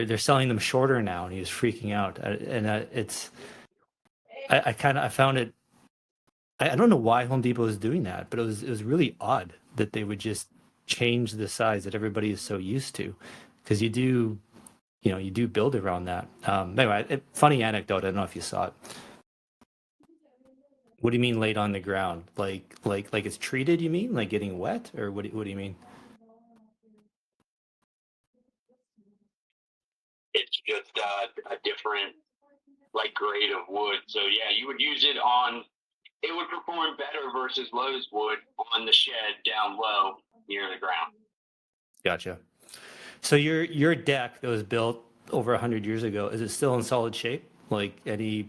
they're selling them shorter now, and he was freaking out. I found it. I don't know why Home Depot is doing that, but it was really odd that they would just change the size that everybody is so used to, because you do build around that. Anyway, funny anecdote. I don't know if you saw it. What do you mean laid on the ground? Like it's treated? You mean like getting wet, or what do you mean? It's just a different like grade of wood. So yeah, you would use it on. It would perform better versus Lowe's wood on the shed down low near the ground. Gotcha. So your deck that was built over 100 years ago, is it still in solid shape? Like have you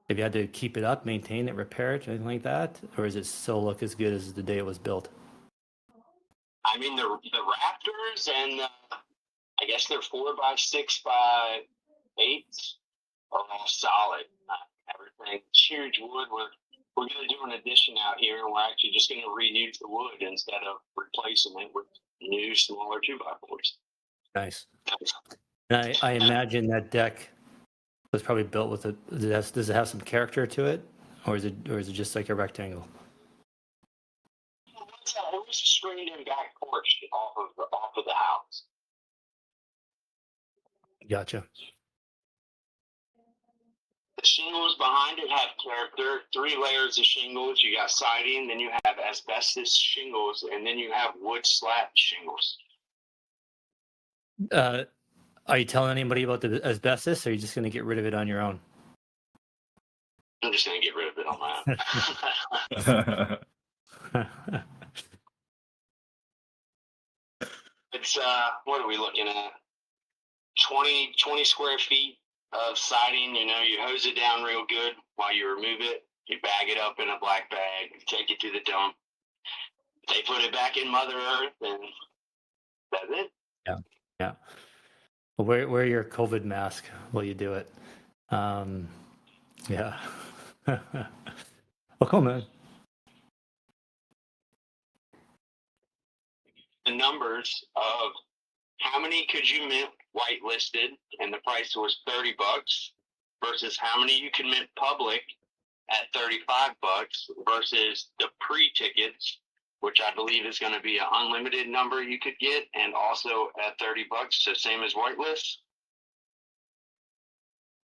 had to keep it up, maintain it, repair it, anything like that? Or does it still look as good as the day it was built? I mean, the rafters and I guess they're 4x6x8 are all solid. Everything, huge wood. We're going to do an addition out here, and we're actually just going to reuse the wood instead of replacing it with new, smaller 2x4s. Nice. And I imagine that deck was probably built with does it have some character to it, or is it just like a rectangle? It was a screened-in back porch off of the house. Gotcha. The shingles behind it have character. 3 layers of shingles. You got siding, then you have asbestos shingles, and then you have wood slat shingles. Are you telling anybody about the asbestos, or are you just going to get rid of it on your own? I'm just going to get rid of it on my own. It's, what are we looking at? 20 square feet of siding. You hose it down real good while you remove it. You bag it up in a black bag, take it to the dump. They put it back in Mother Earth, and that's it. Yeah. Well, wear your COVID mask while you do it. Yeah. Well, cool, man. The numbers of how many could you mint whitelisted, and the price was $30, versus how many you can mint public at $35, versus the pre-tickets, which I believe is going to be an unlimited number you could get, and also at $30, so same as whitelist.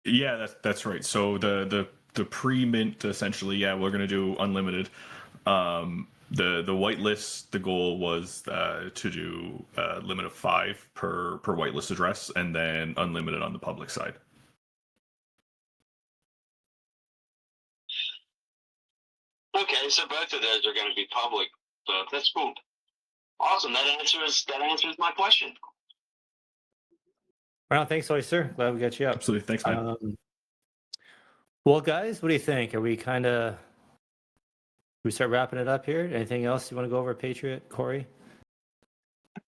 Yeah, that's right. So the pre-mint, essentially, yeah, we're gonna do unlimited. The whitelist, the goal was to do a limit of 5 per whitelist address, and then unlimited on the public side. Okay, so both of those are going to be public, so that's cool. Awesome. That answers my question. Well, thanks, Oyster. Glad we got you up. Absolutely. Thanks, man. Well, guys, what do you think? Are we we start wrapping it up here? Anything else you want to go over, Patriot, Corey?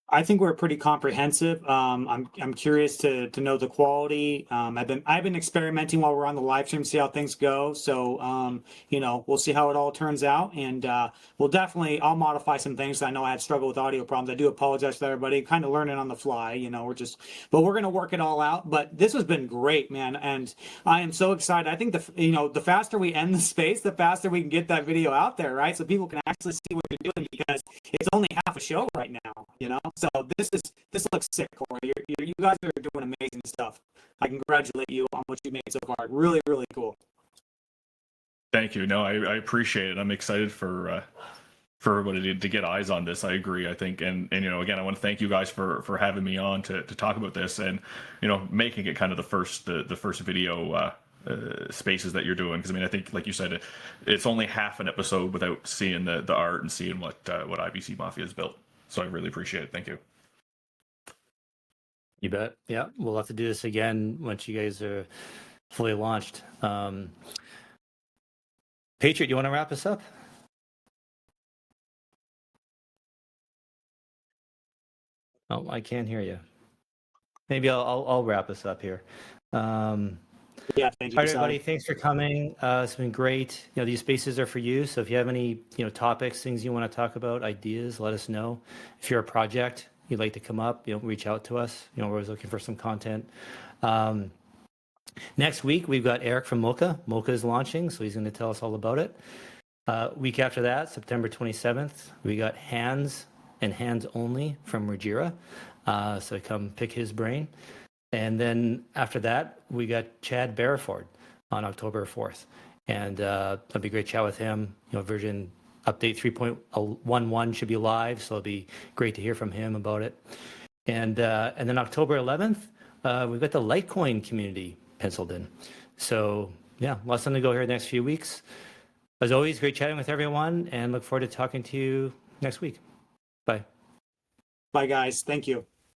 I think we're pretty comprehensive. I'm curious to know the quality. I've been experimenting while we're on the live stream, see how things go. So we'll see how it all turns out, and I'll modify some things. I know I had struggled with audio problems. I do apologize to everybody. Kind of learning on the fly. But we're gonna work it all out. But this has been great, man, and I am so excited. I think the faster we end the space, the faster we can get that video out there, right? So people can actually see what you're doing, because it's only half a show right now, So this looks sick, Corey. You guys are doing amazing stuff. I congratulate you on what you made so far. Really, really cool. Thank you. No, I appreciate it. I'm excited for everybody to get eyes on this. I agree. I think, and again, I want to thank you guys for having me on to talk about this, and making it kind of the first video spaces that you're doing, because I think, like you said, it's only half an episode without seeing the art and seeing what IBC Mafia has built. So I really appreciate it. Thank you. You bet. Yeah, we'll have to do this again once you guys are fully launched. Patriot, you want to wrap us up? Oh, I can't hear you. Maybe I'll wrap us up here. Yeah, thank you. All right, everybody, thanks for coming. It's been great. These spaces are for you. So if you have any, topics, things you want to talk about, ideas, let us know. If you're a project you'd like to come up, reach out to us. We're always looking for some content. Next week, we've got Eric from Mocha. Mocha is launching, so he's going to tell us all about it. Week after that, September 27th, we got Hands and Hands Only from Rujira. So come pick his brain. And then after that, we got Chad Barraford on October 4th. And that'll be a great chat with him. Version update 3.11 should be live, so it'll be great to hear from him about it. And then October 11th, we've got the Litecoin community penciled in. So yeah, lots to go here the next few weeks. As always, great chatting with everyone, and look forward to talking to you next week. Bye. Bye, guys. Thank you.